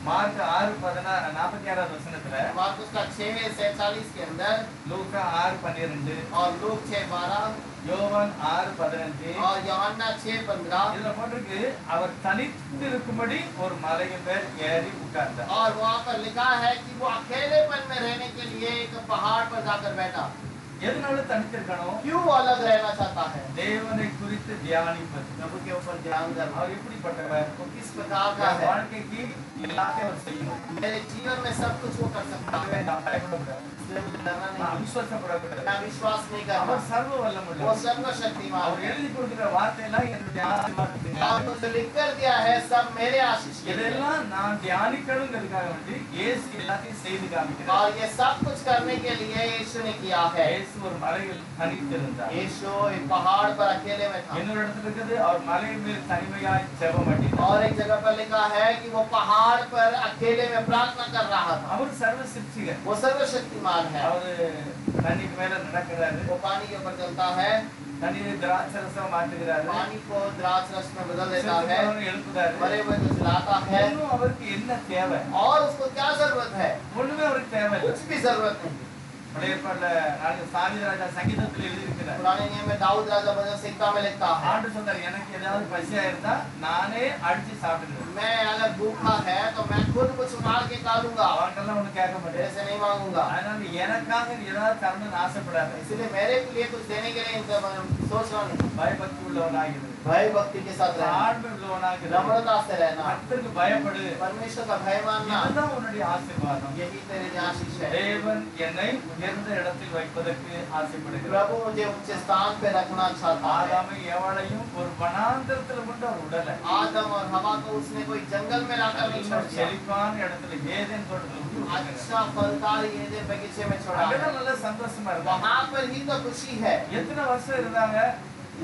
மார்க் 6:46 வசனத்துல, मार्कुस का 6:47 के अंदर, லூக்கா 6:12, और लूक 6:12 யோவான் 6:15 और यूहन्ना 6:15, இதுல போட்டிருக்கு அவர் தனித்து இருக்கும்படி ஒரு மலையின் மேல் ஏறி உட்கார்ந்தார். और वहाँ पर लिखा है कि वो अकेलेपन में रहने के लिए एक पहाड़ पर जाकर बैठा। எதனால தனித்திருக்கணும்? क्यों अलग रहना चाहता है? தேவனை குறித்து தியானிப்பது. प्रभु के ऊपर ध्यान करना। அவர் எப்படிப்பட்டவர்? वो किस प्रकार का है? வாழ்க்கைக்கு எல்லாத்தையும் அவர் செய்யணும். मेरे जीवन में सब कुछ वो कर सकता है। நான் பயப்படக்கூடாது, इसलिए मुझे डरना நான் नहीं, அவிசுவாசப்படக்கூடாது. मैं विश्वास नहीं அவர் करना। சர்வ वो வல்லமையுள்ளவர். सर्वशक्तिमान அவர் है। எழுதி கொடுக்கிற வார்த்தையெல்லாம் என்னுடைய ஆசீர்வாதத்துக்காக. और जो लिख कर दिया है सब मेरे आशीष के लिए। இதெல்லாம் நான் தியானிக்கணுங்கிறதுக்காக வேண்டி இயேசு எல்லாத்தையும் செய்து காமிக்கிறார். और ये सब कुछ करने के लिए यीशु ने किया है। இயேசு ஒரு மலையில் தனித்திருந்தார். यीशु एक पहाड़ पर अकेले में था। இன்னொரு இடத்துல இருக்குது அவர் மலையின் மேல் தனிமையாய் ஜெபம் பண்ணினார். और एक जगह पर लिखा है कि वो पहाड़ पर अकेले में प्रार्थना कर रहा था। அவர் சர்வ சிருஷ்டிகர். वो सर्वशक्तिमान है। அவரு தண்ணிக்கு மேல நடக்கிறாரு, वो पानी के ऊपर चलता है, தண்ணீரை திராட்சை ரசமா மாற்றுகிறாரு, पानी को द्राक्ष रस में बदल देता है, செத்துப்போனவனை எழுப்புகிறாரு. मरे हुए को जिलाता है। இன்னும் அவருக்கு என்ன தேவை? और उसको क्या जरूरत है? ஒண்ணுமே அவருக்கு தேவையில்லை. कुछ भी जरूरत नहीं। பழைய ஏற்பாட்டுல நாளைக்கு சாமி ராஜா சங்கீதத்தில் எழுதியிருக்கிறார். पुराने नियम में दाऊद राजा भजन संहिता में लिखता है, ஆண்டு சொன்னார், எனக்கு ஏதாவது பசியா இருந்தா நானே அடிச்சு சாப்பிடுவேன். मैं अगर भूखा है तो मैं खुद कुछ मार के खा लूंगा, அவன்கெல்லாம் ஒண்ணு கேட்க மாட்டேன். ऐसे नहीं मांगूंगा। அதனால எனக்காக நீ ஏதாவது தரணும்னு ஆசைப்படாத. इसलिए मेरे लिए कुछ देने के लिए सोचना नहीं। பயபக்தி உள்ளவனாகிறது, भय भक्ति के साथ रहना, தாழ்மை உள்ளவனாகிறது, नम्रता से रहना, கர்த்தருக்கு பயப்படு. परमेश्वर का भय मानना, இதுதான் உன்னுடைய ஆசீர்வாதம். यही तेरे लिए आशीष है। தேவன் என்னை உயர்ந்த இடத்தில் வைப்பதற்கு ஆசைப்படுகிறார். प्रभु मुझे ऊंचे स्थान पे रखना चाहता है। ஆதாமை ஏவாளையும் ஒரு வனாந்தரத்துல கொண்டு அவர் விடல. आदम और हवा को उसने कोई जंगल में लाकर नहीं छोड़ दिया, செழிப்பான இடத்துல ஏதேன் தோட்டத்துல விட்டு விட்டார். अच्छा फलदार एदेन बगीचे में छोड़ा है। அங்கதான் நல்ல சந்தோஷமா இருந்தாங்க. वहां पर ही तो खुशी है। எத்தனை வருஷம் இருந்தாங்க?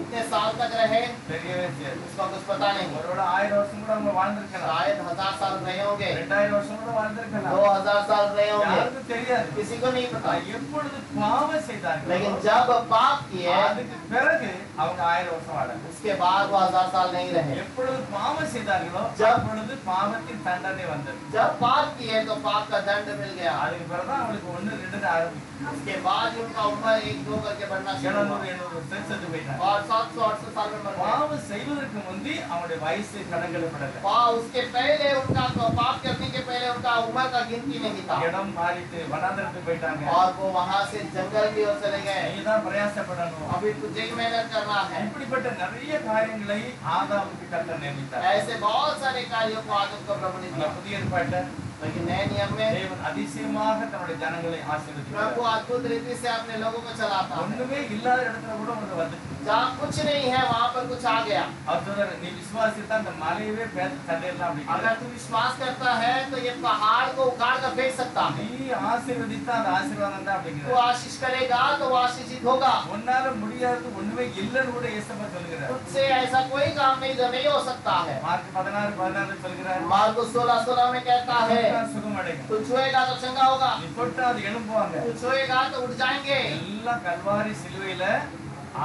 इतने साल तक रहे தெரியவே தெரியாது. उसका कुछ पता नहीं। ஒருவேளை 1000 வருஷம் கூட அவங்க வாழ்ந்திருக்கலாம், शायद 1000 साल रहे होंगे, 2000 வருஷம் கூட வாழ்ந்திருக்கலாம். 2000 साल रहे होंगे, யாருக்கும் தெரியாது. किसी को नहीं पता। எப்பொழுது பாவம் செய்தார்கள், लेकिन जब पाप किए அதுக்கு பிறகு அவங்க 1000 வருஷம் வாழல. उसके बाद वो 1000 साल नहीं रहे। எப்பொழுது பாவம் செய்தார்களோ அப்பொழுது பாவத்தின் தண்டனை வந்தது. जब पाप किए तो पाप का दंड मिल गया। அதுக்கு பிறகுதான் அவங்களுக்கு 1, 2 ஆரம்பிக்கும். उसके बाद उनका उम्र 1, 2 करके बढ़ना शुरू हुआ, 700, 700 செத்து போயிட்டாங்க. और और 700-800 साल में मर गए। பாவம் செய்வதற்கு முந்தி அவனுடைய வயசு கணக்கிடப்படல. उसके पहले उनका पाप करने के पहले उनका उम्र का गिनती नहीं था। இடம் மாறிட்டு வனாந்தரத்துக்கு போயிட்டாங்க. और वो वहां से जंगल की ओर चले गए। நீதான் பிரயாசப்படணும். अभी तुझे ही मेहनत करना है। இப்படிப்பட்ட நிறைய காரியங்களை ஆதாமுக்கு கர்த்தர் நியமித்தார். ऐसे बहुत सारे कार्यों को आदम को प्रभु ने दिया। புதிய ஏற்பாட்டில் लेकिन नए नियम में தேவன் அதிசயமாக தன்னுடைய ஜனங்களை ஆசீர்வதிக்கிறார். प्रभु अद्भुत रीति से अपने लोगों को चलाता है। ஒண்ணுமே இல்லாத இடத்துல கூட ஒன்று வந்துச்சு. जहाँ कुछ नहीं है वहाँ पर कुछ आ गया। அவர் சொல்றாரு, நீ விசுவாசித்தா அந்த மலையவே பேத்து தள்ளிடலாம் அப்படி. अगर तू विश्वास करता है तो ये पहाड़ को उखाड़ कर फेंक सकता है। நீ ஆசீர்வதித்தா அந்த ஆசீர்வாதம் தான் तू அப்படிங்கிறார். आशीष करेगा तो वो आशीषित होगा। உன்னால முடியாதது ஒண்ணுமே இல்லைன்னு கூட இயேசுப்பா சொல்கிறார். तुझसे ऐसा कोई काम नहीं जो नहीं हो सकता है। மார்க் 16:14 சொல்கிறார், मार्को 16:16 में कहता है சுகம் அடையும். तू छुएगा तो चंगा होगा, நீ தொட்டா அது எழும்புவாங்க. तू छुएगा तो उठ जाएंगे। எல்லாம் கல்வாரி சிலுவையில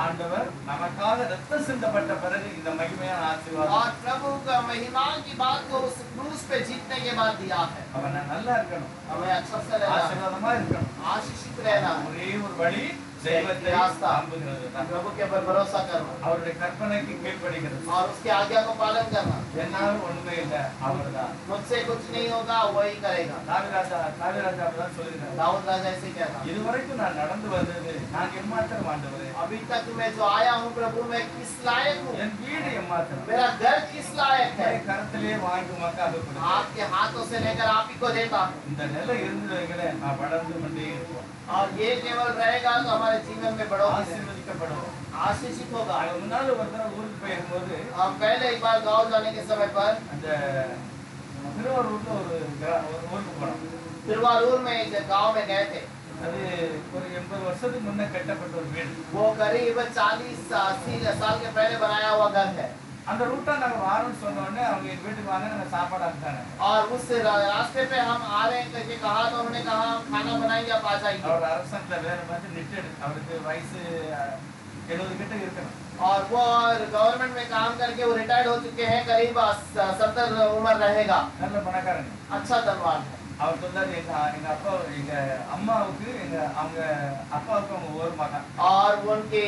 ஆண்டவர் நமக்காக ரத்தம் சிந்தப்பட்ட பிறகு இந்த மகிமையான ஆசீர்வாதம். और प्रभु का महिमा की बात को उस क्रूस पे जीतने के बाद दिया है। அவன் நல்லா இருக்கணும், हमें अच्छा से रहना है, ஆசீர்வாதமா இருக்கணும். आशीषित रहना है, ஒரே ஒரு வழி தெய்வத்தை நம்புகிறது தான். प्रभु के ऊपर भरोसा करना அவருடைய கற்பனைக்கு கீழ்ப்படிகிறது. और उसके आज्ञा को पालन करना। என்னால ஒண்ணுமே இல்லை, அவர்தான். मुझसे कुछ नहीं होगा, वही करेगा। தாவீது ராஜா அப்படிதான் சொல்லுகிறார். दाऊद राजा ऐसे कहता, இதுவரைக்கும் நான் நடந்து வந்தது நான் எம்மாத்திரம் ஆண்டவரே. अभी तक मैं जो आया हूँ प्रभु मैं किस लायक हूँ, என் வீடு எம்மாத்திரம். मेरा घर किस लायक है। என் கரத்திலே வாங்கி உமக்காக கொடுத்தேன். आपके हाथों से लेकर आप ही को देता हूँ। இந்த நிலை இருந்தவர்களே நான் வளர்ந்து கொண்டே இருப்போம். और ये केवल रहेगा तो हमारे जीवन में बढ़ोतरी ஆசீர்வதிக்கப்படுவோம். आशीषित होगा। அது முன்னால ஒரு தடவை ஊருக்கு போயிருக்கும்போது हम पहले एक बार गाँव जाने के समय पर அந்த திருவாரூர்ல ஒரு ஊருக்கு போனோம். तिरुवारूर में एक गांव में गए थे। அது ஒரு 80 வருஷத்துக்கு முன்ன கட்டப்பட்ட ஒரு வீடு. वो करीब 40-80 साल के पहले बनाया हुआ घर है। அந்த ரூட்டா நாங்க வாரோம்னு சொன்ன உடனே அவங்க எங்க வீட்டுக்கு வாங்க நாங்க சாப்பாடு ஆக்கிட்டாங்க. और उस रास्ते पे हम आ रहे हैं करके कहा तो उन्होंने कहा हम खाना बनाएंगे, आप आ जाएंगे। அவர் அரசன்ல வேலை பார்த்து நிட்டட், அவருக்கு வயசு 70 கிட்ட இருக்கணும். और वो गवर्नमेंट में काम करके वो रिटायर्ड हो चुके हैं, करीब 70 उम्र रहेगा। நல்ல பணக்காரங்க. अच्छा धनवान है। அவர் சொன்னாரு, எங்க அப்பா எங்க அம்மாவுக்கு அவங்க அப்பாவுக்கு அவங்க ஒரு மகன். और उनके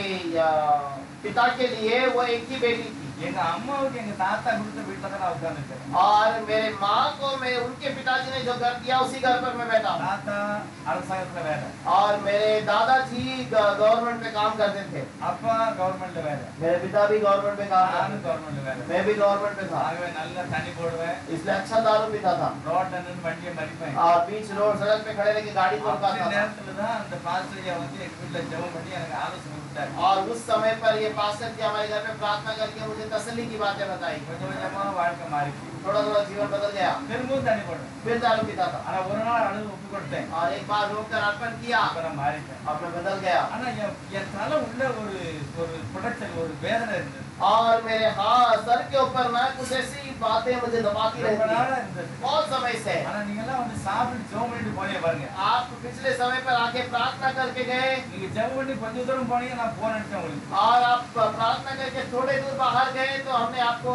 पिता के लिए वो एक ही बेटी थी। எங்க அம்மாவுக்கு எங்க தாத்தா கொடுத்த வீட்டுல தான் நான் உட்கார்ந்துருக்கேன். और मेरे माँ को मैं उनके पिताजी ने जो घर दिया उसी घर पर मैं बैठा हूँ। தாத்தா அரசாங்கத்துல வேலை, और मेरे दादाजी गवर्नमेंट में काम करते थे। அப்பா கவர்மெண்ட்ல வேலை, मेरे पिता भी गवर्नमेंट में काम करते நானும் கவர்மெண்ட்ல வேலை. थे, मैं भी गवर्नमेंट में था। ஆகவே நல்ல தண்ணி போடுவேன், इसलिए अच्छा दारू पीता था ரோட்ல நின்று வண்டியை மறிப்பேன். और बीच रोड सड़क पे खड़े रहकर गाड़ी को அப்படி रुकाता था। நேரத்துல தான் அந்த பாஸ்டர் வந்து எங்க வீட்டுல ஜெபம் பண்ணி எனக்கு ஆலோசனை கொடுத்தாரு. और उस समय पर ये पास्टर जी हमारे घर में प्रार्थना करके मुझे तसल्ली की बातें बताई। கொஞ்சம் கொஞ்சமா வாழ்க்கை மாறிச்சு. थोड़ा थोड़ा जीवन बदल गया। திரும்பவும் தண்ணி போடுவேன். फिर दारू पीता था ஆனா ஒரு நாள் அழுது ஒப்பு கொடுத்தேன். और एक बार रोक कर अर्पण किया அப்ப நான் மாறிட்டேன். और मैं बदल गया। ஆனா என் தலை உள்ள ஒரு புடைச்சல், ஒரு வேதனை இருந்தது. और मेरे सर के ऊपर ना कुछ ऐसी बातें मुझे दबाती ரொம்ப रहती நாளா हैं, இருந்தது. बहुत समय से। ஆனா நீங்க எல்லாம் வந்து சாப்பிட்டு ஜெபம் பண்ணிட்டு போனீங்க பாருங்க. आप पिछले समय पर आके प्रार्थना करके गए நீங்க ஜெபம் பண்ணி கொஞ்ச தூரம் போனீங்க, நான் போன் அடிச்சேன் உங்களுக்கு. और आप प्रार्थना करके थोड़े दूर बाहर गए तो हमने आपको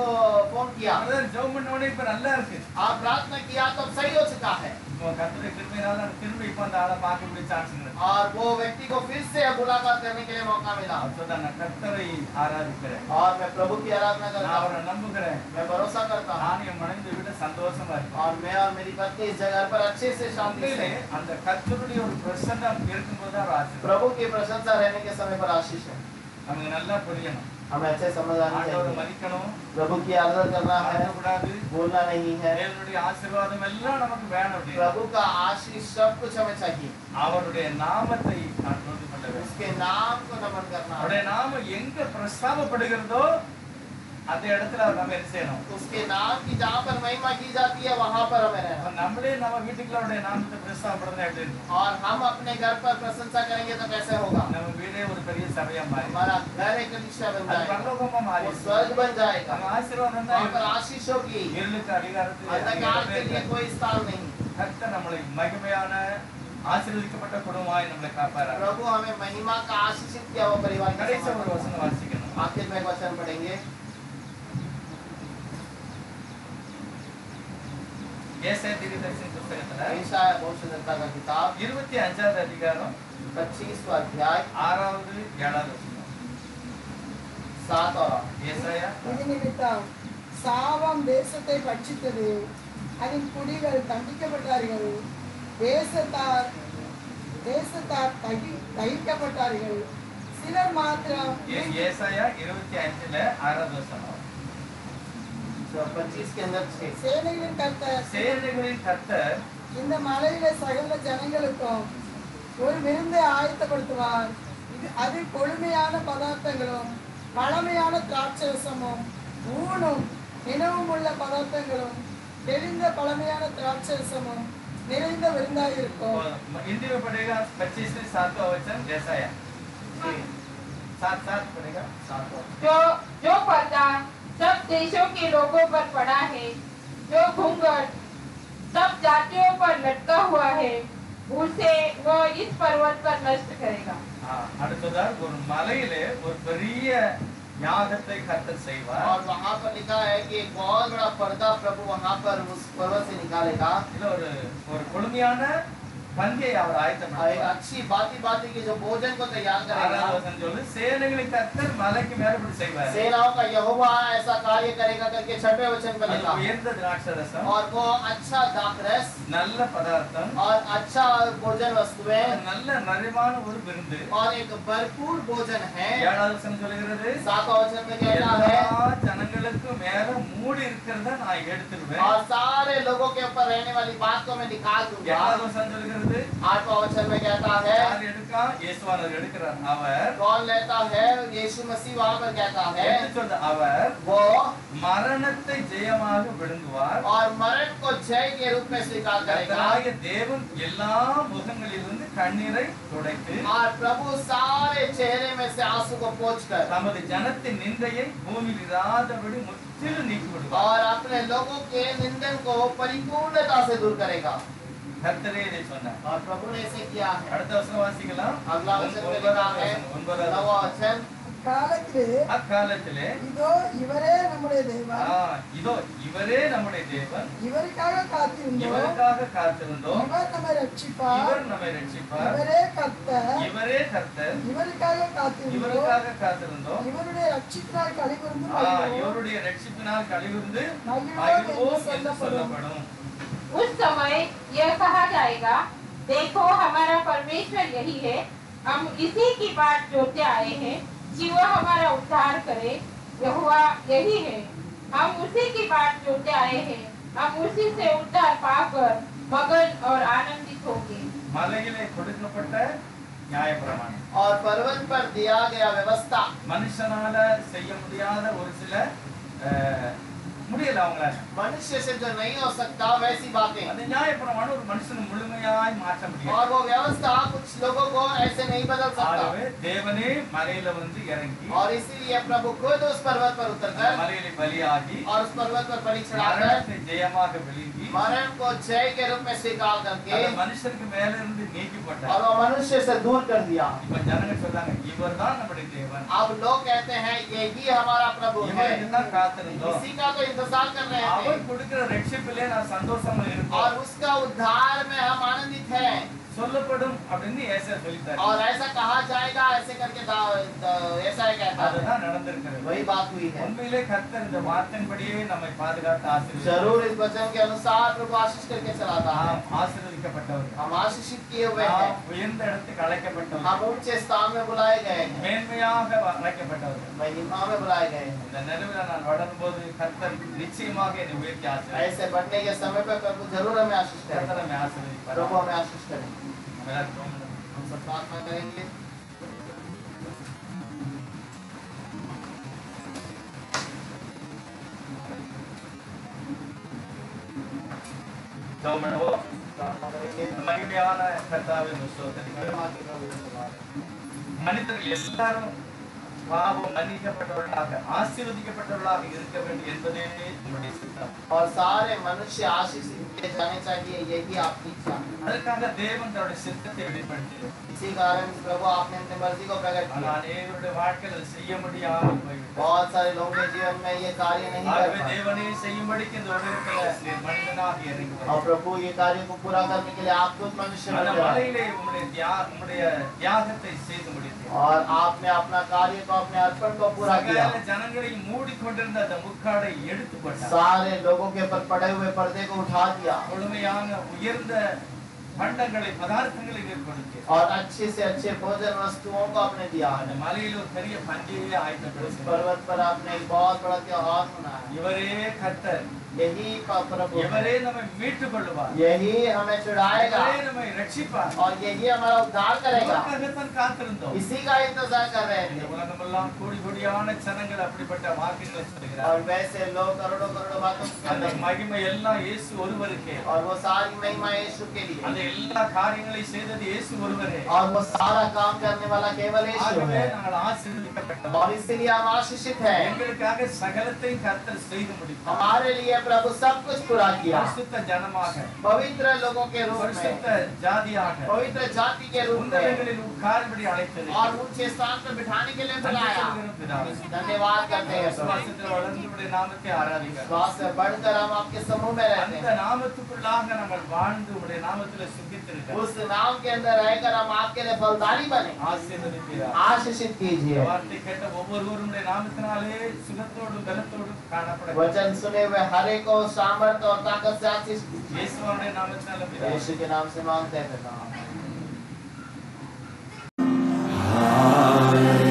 फोन किया। பிரதர் ஜெபம் பண்ண உடனே இப்ப நல்லா இருக்கு. आप प्रार्थना किया तो अब सही हो चुका है। இப்போ கர்த்தருடைய கிருபையினால திரும்ப இப்ப அந்த ஆளை பார்க்க முடிய சான்ஸ் இருக்கு. और वो व्यक्ति को फिर से मुलाकात करने के लिए मौका मिला। அப்பதான் நான் கர்த்தரை ஆராதிக்கிறேன், और मैं प्रभु की आराधना நான் करता அவரை हूँ, நம்புகிறேன். मैं भरोसा करता हूँ நான் என் மனைவி விட சந்தோஷமா இருக்கேன். और मैं और मेरी पत्नी इस जगह पर अच्छे से शांति से உண்மையிலே அந்த கர்த்தருடைய ஒரு பிரசன்னம் இருக்கும்போது தான் ஆசீர்வாதம். प्रभु की प्रशंसा रहने के समय पर आशीष है। நமக்கு நல்லா புரியணும். हमें अच्छे समझ आनी ஆண்டவரை चाहिए। மதிக்கணும், प्रभु की आराधना करना है, மறக்கக்கூடாது. बोलना नहीं है। தேவனுடைய ஆசீர்வாதம் எல்லாம் நமக்கு வேணும் அப்படின்னு. प्रभु का आशीष सब कुछ हमें चाहिए। அவருடைய நாமத்தை நான் தொழுது கொள்ள வேண்டும். उसके नाम को नमन करना है। அவருடைய நாமம் எங்க பிரஸ்தாபப்படுகிறதோ அந்த இடத்துல நம்ம என்ன செய்யணும்? उसके नाम की जहाँ पर महिमा की जाती है वहाँ पर हमें रहना। நம்மளே நம்ம வீட்டுக்குள்ள அவருடைய நாமத்தை பிரஸ்தாபப்படுறதா எப்படி இருக்கும்? और हम अपने घर पर प्रशंसा करेंगे तो कैसे होगा? நம்ம வீடே ஒரு பெரிய சபையா மாறி, हमारा घर एक कलीसिया बन அது जाएगा, பரலோகமா மாறி, वो स्वर्ग बन जाएगा, நம்ம ஆசீர்வாதம் वहाँ पर தான். आशीष होगी, இருளுக்கு अंधकार के लिए அதிகாரத்தை कोई स्थान नहीं। கர்த்தர் நம்மளை மகிமையான ஆசீர்வதிக்கப்பட்ட குடும்பமாய் நம்மளை காப்பாரார். प्रभु हमें महिमा का आशीषित किया हुआ परिवार के கடைசி समान ஒரு बनाए। வசனம் வாசிக்கணும். आखिर में एक वचन पढ़ेंगे, ஏசாயா தீர்க்கதரிசி புத்தகத்துல यशायाह भविष्यद्वक्ता का किताब 25வது அதிகாரம் 25वां अध्याय 6வது 7வது வசனம். 7 और 8 ஏசாயா இது நிமித்தம் சாபம் தேசத்தை பட்சித்தது, அதன் குடிகள் தண்டிக்கப்பட்டார்கள், தேசத்தார் தகிக்கப்பட்டார்கள், சிலர் மாத்திரம். ஏசாயா 25ல 6வது வசனம். 25 के अंदर 6 சேனைகளின் கர்த்தர் சேனைகளின் கர்த்தர் இந்த மலையில சகல ஜனங்களுக்கும் ஒரு விருந்தை ஆயத்தப்படுத்துவார். அது கொழுமையான பதார்த்தங்களும் பழமையான திராட்சரசமும் ஊனும் நினைவும் உள்ள பதார்த்தங்களும் தெளிந்த பழமையான திராட்சரசமும் நிறைந்த விருந்தாயிருக்கும். हिंदी में पढ़ेगा 25 से 7वां वचन ऐसाया 7 पढ़ेगा 7 जो पर्दा सब देशों के लोगों पर पड़ा है, जो घूंघट सब जातियों पर लटका हुआ है, उसे वो इस पर्वत पर नष्ट करेगा. அடுத்ததா ஒரு மலையிலே ஒரு பெரிய யாகத்தை கர்த்தர் செய்வார். और वहां पर लिखा है कि एक बहुत बड़ा पर्दा प्रभु वहां पर उस पर्वत से निकालेगा. இல்ல ஒரு கொழுமையான பந்தியை அவர் ஆயத்தப்படுத்துவார். अच्छी बाती की जो भोजन को तैयार करेगा. சேனைகளின் கர்த்தர் மலைக்கு மேற்படி செய்வார். सेनाओं का यहोवा ऐसा कार्य करेगा करके 6वें वचन पर लिखा. உயர்ந்த திராட்சரசம் और वो अच्छा दाखरस நல்ல பதார்த்தம் और अच्छा भोजन वस्तुएं நல்ல நிறைவான ஒரு விருந்து. और एक भरपूर भोजन है. 7வது வசனம் சொல்கிறது 7वां वचन में कहता है எல்லா ஜனங்களுக்கு மேல மூடி இருக்கிறத நான் எடுத்துடுவேன். और सारे लोगों के ऊपर रहने वाली बात को मैं निकाल दूंगा. 7வது வசனம் சொல்கிறது 8वां वचन में कहता है யார் எடுக்கா இயேசுவானவர் எடுக்கிறார். அவர் कौन लेता है? यीशु मसीह वहां पर कहता है எடுத்து சொல்ற அவர் वो மரணத்தை ஜெயமாக விழுங்குவார். और मरण को जय के रूप में स्वीकार करेगा. கர்த்தராகிய தேவன் எல்லா முகங்களிலிருந்து கண்ணீரை துடைத்து और प्रभु सारे चेहरे में से आंसू को पोंछकर தமது ஜனத்தின் நிந்தையை பூமியில் இராதபடி முற்றிலும் நீக்கி விடுவார். और अपने लोगों के निंदन को परिपूर्णता से दूर करेगा. கர்த்தரே இதை சொன்னார். और प्रभु ने ऐसे किया है. அடுத்த வசனம் வாசிக்கலாம். अगला वचन में लिखा है 9वां वचन காலத்திலே அக்காலத்திலே இதோ இவரே நம்முடைய தேவன், இதோ இவரே நம்முடைய தேவன், இவருக்காக காத்திருந்தோம், இவருக்காக காத்திருந்தோம், இவர் நம்மை ரட்சிப்பார், இவர் நம்மை ரட்சிப்பார், இவரே கர்த்தர், இவரே கர்த்தர், இவருக்காக காத்திருந்தோம், இவருக்காக காத்திருந்தோம், இவருடைய ரட்சிப்பினால் களிகூர்ந்து இவருடைய ரட்சிப்பினால் களிகூர்ந்து மகிழ்வோம் மகிழ்வோம் என்று என்று சொல்லப்படும். उस समय यह कहा जाएगा, देखो हमारा परमेश्वर यही है, हम इसी की बात जोते आए हैं कि वह हमारा उद्धार करे. यहोवा यही है, हम उसी की बात जोते आए हैं, हम उसी से उद्धार पाकर मगन और आनंदित होंगे. மலையிலே கொடுக்கப்பட்ட நியாயப்பிரமாணம் और पर्वत पर दिया गया व्यवस्था மனுஷனால செய்ய முடியாத ஒரு சில முடியல அவங்களால. मनुष्य से जो नहीं हो सकता वैसी बातें. அந்த நியாயப்பிரமாணம் ஒரு மனுஷனை முழுமையாய் மாற்ற முடியாது. और वो व्यवस्था कुछ लोगों को ऐसे नहीं बदल सकता. ஆகவே தேவனே மலையில வந்து இறங்கி और इसीलिए प्रभु खुद उस पर्वत पर उतरकर மலையில பலியாகி और उस पर्वत पर बलि चढ़ाकर மரணத்தை ஜெயமாக விழுங்கி मरण को जय के रूप में स्वीकार करके அந்த மனுஷருக்கு மேல இருந்து நீக்கி போட்டார். और वो मनुष्य से दूर कर दिया. இப்ப ஜனங்க சொல்றாங்க இவர்தான் நம்முடைய தேவன், अब लोग कहते हैं यही हमारा प्रभु है. இவருக்கு தான் காத்திருந்தோம், इसी का तो इंतजार कर रहे थे அவர் கொடுக்கிற ரட்சிப்பிலே நான் சந்தோஷமா இருக்கோம் और उसका उद्धार में हम आनंदित हैं. சொல்லப்படும் அப்படின்னு ஏசாயா சொல்லிட்டார். और ऐसा कहा जाएगा ऐसे करके ऐसा ही कहता है. அதுதான் நடந்திருக்கிறது. वही बात हुई है. உண்மையிலே கர்த்தர் இந்த வார்த்தையின்படியே நம்மை பாதுகாத்து ஆசீர்வதித்தார். जरूर इस वचन के अनुसार प्रभु आशीष करके चलाता है. நாம் ஆசீர்வதிக்கப்பட்டவர்கள், हम आशीषित किए हुए हैं. நாம் உயர்ந்த இடத்துக்கு அழைக்கப்பட்டவர்கள், हम ऊंचे स्थान में बुलाए गए हैं. மேன்மையாக அழைக்கப்பட்டவர்கள். महिमा में बुलाए गए हैं. இந்த நிலையில நான் வளரும்போது கர்த்தர் நிச்சயமாக என்னை உயர்த்தி ஆசீர்வதிப்பார். ऐसे बढ़ने के समय पर प्रभु जरूर हमें आशीष கர்த்தர் करेगा. நம்மை ஆசீர்வதிப்பார். प्रभु हमें आशीष करेंगे. நம்ம எல்லாரும் ஜெபம் हम सब प्रार्थना करेंगे. பண்ணுவோம். प्रार्थना करेंगे. மகிமையான கர்த்தாவே ஸ்தோத்திரிக்கிறோம். महिमा के प्रभु धन्यवाद. மனிதர்கள் எல்லாரும் பாவம் மன்னிக்கப்பட்டவர்களாக ஆசீர்வதிக்கப்பட்டவர்களாக இருக்க வேண்டும் என்பதே உங்களுடைய சித்தம். और सारे मनुष्य आशीषित किए जाने चाहिए यही आपकी इच्छा. அதற்காக தேவன் தன்னுடைய சித்தத்தை வெளிப்படுத்தினார். इसी कारण प्रभु आपने अपनी मर्जी को प्रकट ஆனால் किया. அநேகருடைய வாழ்க்கையில் அதை செய்ய முடியாமல் போய்விட்டது. बहुत सारे लोगों के जीवन में ये कार्य नहीं कर ஆகவே पाए. தேவனே செய்யும்படிக்கு இந்த உலகத்தில் நீர் மனிதனாக இறங்கி और வந்தார். प्रभु ये कार्य को पूरा करने के लिए आप खुद मनुष्य அந்த बन गए. மலையிலே உம்முடைய தியாகத்தை செய்து முடித்தீர். और आपने अपना कार्य को को अपने अर्पण को पूरा किया। சகல ஜனங்களையும் மூடிக்கொண்டிருந்த அந்த முக்காடை எடுத்து போட்டார். सारे लोगों के ऊपर पड़े हुए पर्दे को उठा दिया முழுமையான உயர்ந்த பண்டங்களை பதார்த்தங்களை கொடுத்து और अच्छे से अच्छे भोजन वस्तुओं को आपने दिया। அந்த மலையில ஒரு பெரிய பண்டிகையை उस ஆயத்தப்படுத்தி पर्वत पर आपने एक बहुत बड़ा त्योहार मनाया। இவரே கர்த்தர், यही प्रभु है। இவரே நம்மை மீட்டுக் கொள்வார், यही हमें छुड़ाएगा இவரே நம்மை ரட்சிப்பார். और यही हमारा उद्धार करेगा। அதற்காகத்தான் காத்திருந்தோம். इसी का इंतजार कर रहे இந்த थे உலகமெல்லாம் கோடி கோடியான ஜனங்கள் அப்படிப்பட்ட வாக்குகளை சொல்கிறார். और वैसे लोग करोड़ों करोड़ों बातों को அந்த करते हैं மகிமை எல்லாம் இயேசு ஒருவருக்கே. और वो सारी महिमा यीशु के அந்த लिए எல்லா காரியங்களை செய்தது இயேசு ஒருவரே. और वो सारा काम करने वाला केवल यीशु ஆகவே है நாங்கள் ஆசீர்வதிக்கப்பட்டோம். और इसीलिए हम आशीषित हैं। எங்களுக்காக சகலத்தையும் கர்த்தர் செய்து முடித்தார். हमारे लिए प्रभु सब कुछ पूरा किया। பரிசுத்த ஜனமாக, पवित्र लोगों के रूप பரிசுத்த में, ஜாதியாக, पवित्र जाति के रूप में உன்னதங்களில் உட்காரும்படி அழைத்தது. और ऊंचे स्थान पर बिठाने के लिए बुलाया। धन्यवाद करते हैं प्रभु। விசுவாசத்தில் வளர்ந்து உம்முடைய நாமத்தை ஆராதிக்கிறோம். विश्वास से बढ़कर हम आपके समूह में रहते அந்த हैं। நாமத்துக்குள்ளாக நாங்கள் வாழ்ந்து உம்முடைய நாமத்தில் சுகித்திருக்கிறோம். उस नाम के अंदर रहकर हम आपके लिए फलदारी बने। ஆசீர்வதிப்பீராக. आशीषित कीजिए। வார்த்தை கேட்ட ஒவ்வொருவரும் உம்முடைய நாமத்தினாலே சுகத்தோடும் பலத்தோடும் காணப்பட वचन सुने हुए हर एक को सामर्थ्य और ताकत से आशीष कीजिए। இயேசுவுடைய நாமத்தினாலே பிதாவே. यीशु के नाम से मांगते हैं पिता। Hallelujah.